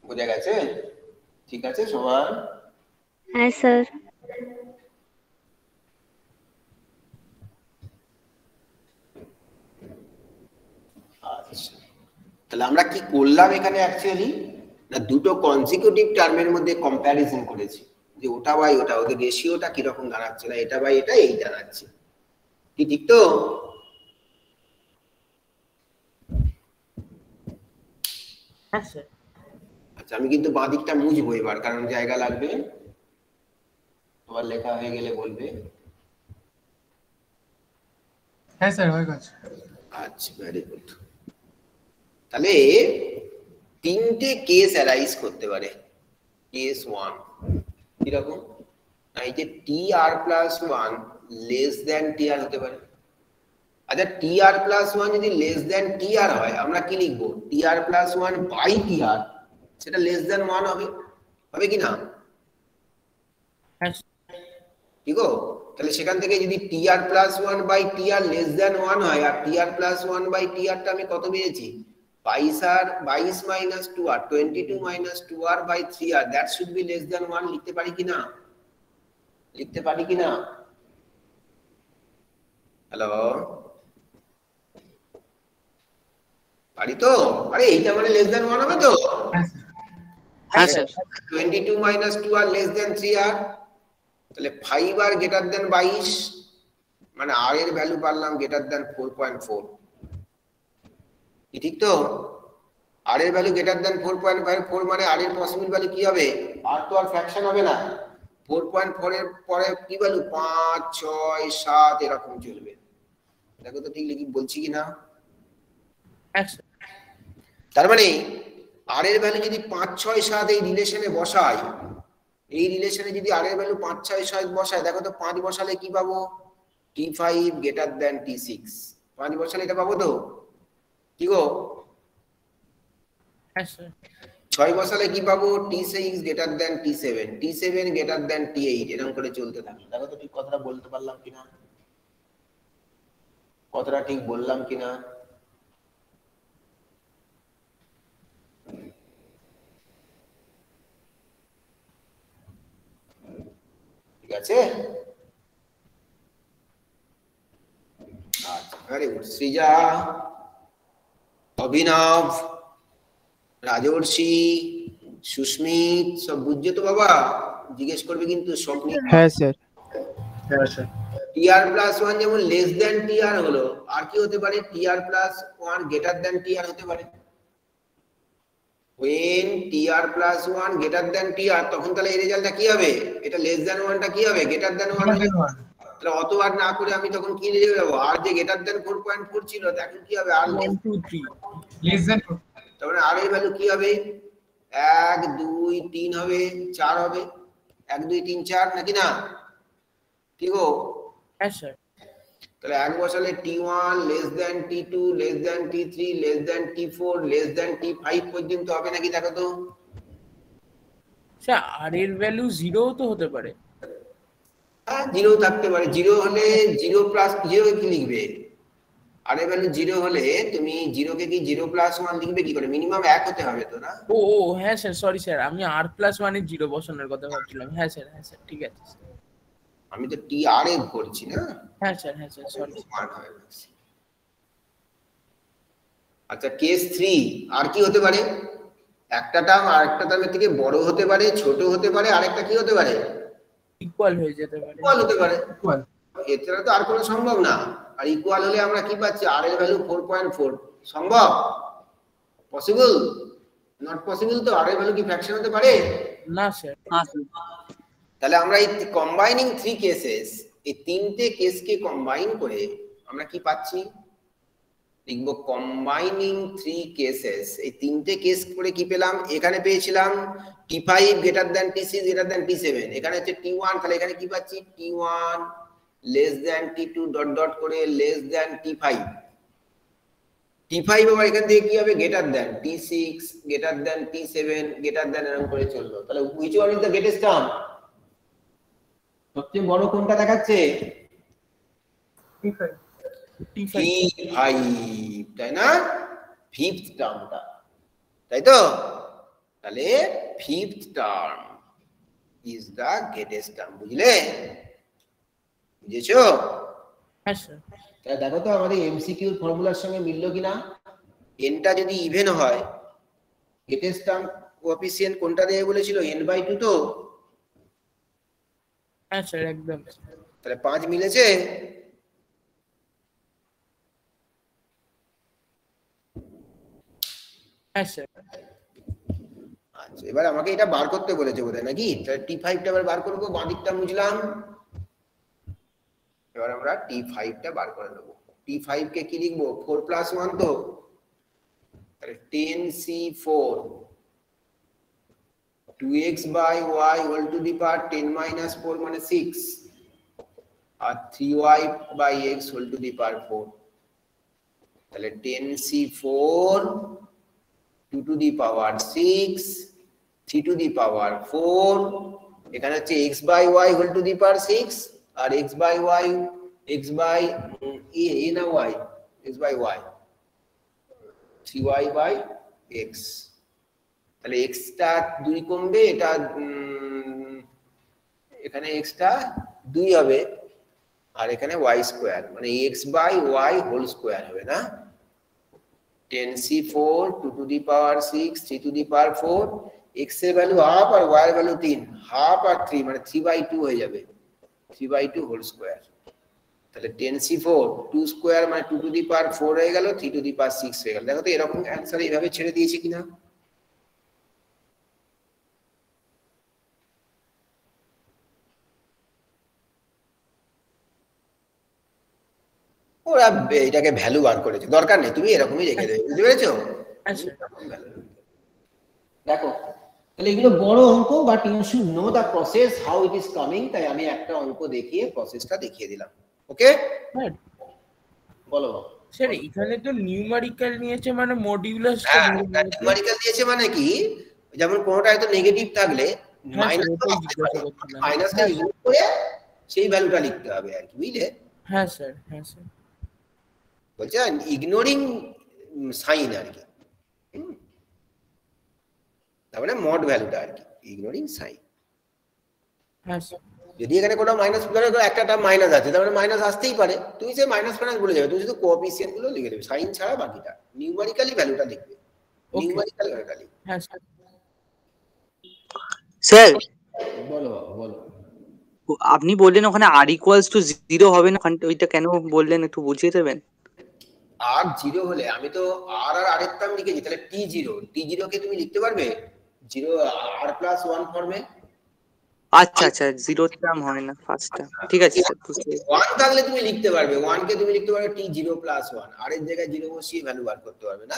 বোঝা গেছে? ঠিক আছে সবার? হ্যাঁ স্যার। আচ্ছা, তাহলে আমরা কি করলাম এখানে অ্যাকচুয়ালি না দুটো কনসিকিউটিভ টার্মের মধ্যে কম্প্যারিজন করেছি যে ওটা বাই ওটা ওদের রেশিওটা কি রকম দাঁড়াচ্ছে, না এটা বাই এটা এই দাঁড়াচ্ছে, কি ঠিক তো? হ্যাঁ স্যার। আচ্ছা আমি কিন্তু বাঁ দিকটা মুছবো এবার, কারণ জায়গা লাগবে, তোমার লেখা হয়ে গেলে বলবে। হ্যাঁ স্যার হয়ে গেছে। আচ্ছা ভেরি গুড। তাহলে তিনটে কেস অ্যারাইজ করতে পারে। কেস 1 কিরকম, না এই যে tr plus 1 less than tr হতে পারে। আচ্ছা tr প্লাস 1 যদি লেস দ্যান tr হয় আমরা কি লিখবো, tr প্লাস 1 বাই tr, সেটা লেস দ্যান 1 হবে, হবে কি না? হ্যাঁ ঠিক আছে, তাহলে সেখান থেকে যদি tr plus 1 by tr less than 1 হয় আর tr প্লাস 1 বাই tr টা আমি কত পেয়েছি 22 minus 2r 22 minus 2r by 3r, that should be less than 1, লিখতে পারি কি না? লিখতে পারি কি না? হ্যালো পারি তো? আরে এইটা মানে লেস দ্যান 1 হবে তো? হ্যাঁ স্যার। হ্যাঁ sir. 22 minus 2r less than 3r, তাহলে 5r গ্রেটার দ্যান 22 মানে r এর ভ্যালু পারলাম গ্রেটার দ্যান 4.4, ঠিক তো? r এর ভ্যালু গ্রেটার দ্যান 4.54 মানে r এর পসিবল ভ্যালু কি হবে? r তো আর ফ্র্যাকশন হবে না, 4.4 এর পরে কি ভ্যালু 5 6 7 এরকম চলবে। দেখো তো ঠিক লিখি বলছি কি না? হ্যাঁ স্যার। তার মানে r এর ভ্যালু যদি 5 6 7 এই রিলেশনে বসাই, এই রিলেশনে যদি r এর ভ্যালু 5 6 7 বসাই, দেখো তো 5 বসালে কি পাবো, t5 গ্রেটার দ্যান t6, 5 বসালে এটা পাবো তো? কি গো? হ্যাঁ স্যার। 6 বসালে কি পাবো, t6 greater than t7, t7 greater than t8, এরকম করে চলতে থাকে। দেখো তো ঠিক কথাটা বলতে পারলাম কিনা, কথাটা ঠিক বললাম কিনা? ঠিক আছে? আচ্ছা ভেরি গুড। সৃজা, অভিনব, রাজর্ষি, সুস্মিত সব বুঝছো তো বাবা? জিজ্ঞেস করবে কিন্তু স্বপ্ন। হ্যাঁ স্যার। হ্যাঁ স্যার। tr প্লাস 1 যেমন লেস দ্যান tr হলো, আর কি হতে পারে tr plus 1 greater than tr হতে পারে। when tr plus 1 greater than tr তখন তাহলে এই রেজাল্টটা কি হবে, এটা লেস দ্যান 1 টা কি হবে, গ্রেটার দ্যান 1 হবে। তাহলে অত আর না করে আমি তখন কি লিখে দেবো, আর যে গ্রেটার দ্যান 4.4 ছিল তখন কি হবে, আর 1 2 3 লেস দেন। তারপরে আর এর ভ্যালু কি হবে 1 2 3 হবে 4 হবে, 1 2 3 4 নাকি না? ঠিক গো? হ্যাঁ স্যার। তাহলে এক বসালে t1 less than t2 less than t3 less than t4 less than t5 পর্যন্ত হবে নাকি দেখো তো? স্যার আর এর ভ্যালু 0 তো হতে পারে। হ্যাঁ 0 থাকতে পারে, 0 হলে 0 প্লাস 0 কি লিখবে, আর এর ভ্যালু 0 হলে তুমি 0 কে কি 0 প্লাস 1 লিখবে কি করে? মিনিমাম 1 হতে হবে তো না? ও হ্যাঁ স্যার, সরি স্যার, আমি আর প্লাস 1 এর 0 বসানোর কথা ভাবছিলাম। হ্যাঁ স্যার ঠিক আছে। আমি তো টি আর এ করছি না। হ্যাঁ স্যার সরি। স্মার্ট হয়ে গেছে। আচ্ছা কেস 3 আর কি হতে পারে? একটা টার্ম আরেকটা টার্মের থেকে বড় হতে পারে, ছোট হতে পারে, আরেকটা কি হতে পারে? ইকুয়াল হয়ে যেতে পারে। ইকুয়াল হতে পারে। ইকুয়াল। এছাড়া তো আর কোনো সম্ভব না। আর ইকুয়াল হলে আমরা কি পাচ্ছি? আর এর ভ্যালু 4.4 সম্ভব? পসিবল? Not possible. তো আর এর ভ্যালু কি ফ্র্যাকশন হতে পারে? না স্যার। তাহলে আমরা এই কম্বাইনিং 3 কেসেস, এই তিনটে কেসকে কম্বাইন করে আমরা কি পাচ্ছি? লিখবো কম্বাইনিং 3 কেসেস। এই তিনটে কেস করে কি পেলাম? এখানে পেয়েছিলাম T5 greater than T6 greater than T7, এখানে হচ্ছে T1, তাহলে এখানে কি পাচ্ছি? T1 less than T2 dot dot করে লেস দ্যান T5। T5 আবার এখান থেকে কি হবে? Greater than T6 greater than T7 greater than, এরকম করে চললো। তাহলে which one is the greatest term? সবচেয়ে বড় কোনটা দেখাচ্ছে? T5, তাই না? ফিফথ টার্মটা, তাই তো? তাহলে fifth term is the greatest term. বুঝলে? বুঝেছো? হ্যাঁ স্যার। তাহলে দেখো তো আমাদের এমসিকিউ ফর্মুলার সঙ্গে মিললো কিনা। এনটা যদি ইভেন হয়, গ্রেটেস্ট টার্ম কোএফিসিয়েন্ট কোনটা দেবে বলেছিল? n/2 তো? হ্যাঁ স্যার একদম। তাহলে 5 মিলেছে। হ্যাঁ স্যার। আচ্ছা এবার আমাকে এটা বার করতে বলেছে বোধহয় নাকি? তাহলে T5 টা এবার বার করবো, বাঁ দিকটা মুছলাম। এবার আমরা T5 টা বার করে নেব। T5 কে কি লিখবো? 4 প্লাস 1 তো? তাহলে 10C4 2x by y whole to the power 10 minus 4 মানে 6 আর 3y by x whole to the power 4। তাহলে 10C4 2 to the power 6 3 to the power 4, এখানে হচ্ছে x by y whole to the power 6 R x by y x by a না y x by y 3y by x। তাহলে x টা 2 কমবে, এটা এখানে x টা 2 হবে আর এখানে y স্কয়ার মানে x by y whole square হবে না? 10C4 2 to the power 6 3 to the power 4, x এর ভ্যালু হাফ আর y এর ভ্যালু 3, হাফ আর 3 মানে 3/2 হয়ে যাবে, 3/2 হোল স্কয়ার। তাহলে 10C4 2 স্কয়ার মানে 2 to the power 4 হয়ে গেল, 3 to the power 6 হয়ে গেল। দেখো তো এরকম অ্যানসার এইভাবে ছেড়ে দিয়েছে কিনা। ওরা এটাকে ভ্যালু বার করেছে, দরকার নেই, তুমি এরকমই রেখে দেবে। বুঝতে পেরেছো? দেখো তাহলে এগুলো বড় অঙ্ক, but you should know the process how it is coming. তাই আমি একটা অঙ্ক দেখিয়ে প্রসেসটা দেখিয়ে দিলাম। ওকে বলো স্যার। এখানে তো নিউমারিক্যাল নিয়েছে মানে মডিউলাসটা নিউমারিক্যাল দিয়েছে মানে কি? যেমন কোনটা হয়তো নেগেটিভ থাকলে মাইনাসটা ইউজ করে সেই ভ্যালুটা লিখতে হবে আর কি, বুঝলে? হ্যাঁ স্যার বলছে ইগনোরিং সাইন আর কি, তার মানে মড ভ্যালুটা আর কি, ইগনোরিং সাইন। হ্যাঁ স্যার। যদি এখানে কোনো মাইনাস একটা টার্ম মাইনাস আছে, তার মানে মাইনাস আসতেই পারে, তুমি সেই মাইনাস ফাইনাস বলে যাবে, তুমি শুধু কোএফিসিয়েন্ট গুলো লিখে দেবে, সাইন ছাড়া বাকিটা নিউমারিক্যালি ভ্যালুটা লিখবে, নিউমারিক্যাল ভ্যালুটা লিখবে। হ্যাঁ স্যার। স্যার বলো বলো। আপনি বললেন ওখানে r equals to 0 হবে না, ওইটা কেন বললেন একটু বুঝিয়ে দেবেন? r 0 হলে আমি তো r আর r এর টার্ম লিখেছি, তাহলে t0 কে তুমি লিখতে পারবে 0 r প্লাস 1 ফর্মে। আচ্ছা 0 টার্ম হয় না ফার্স্টটা, ঠিক আছে স্যার বুঝতে পেরেছি। 1 থাকলে তুমি লিখতে পারবে, 1 কে তুমি লিখতে পারবে t0 প্লাস 1, r এর জায়গায় 0 বসিয়ে ভ্যালু বার করতে পারবে না?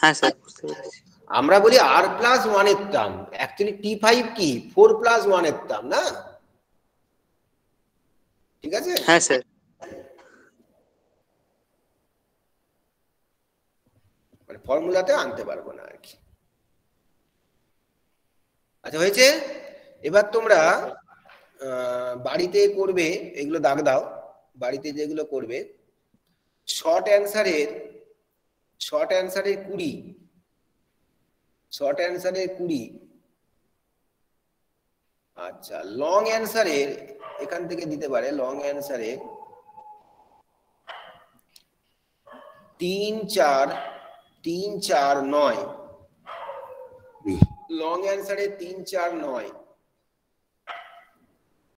হ্যাঁ স্যার বুঝতে পেরেছি। আমরা বলি r প্লাস 1 এর টার্ম, অ্যাকচুয়ালি t5 কি 4 প্লাস 1 এর টার্ম না? ঠিক আছে? হ্যাঁ স্যার। মানে ফর্মুলাতে আনতে পারবো না আর কি। আচ্ছা হয়েছে। এবার তোমরা বাড়িতে করবে, এগুলো দাগ দাও, বাড়িতে যেগুলো করবে শর্ট অ্যান্সারের 20 আচ্ছা লং অ্যান্সারের এখান থেকে দিতে পারে লং অ্যান্সারের 3 4 3 4 9 লং অ্যান্সারে 3 4 9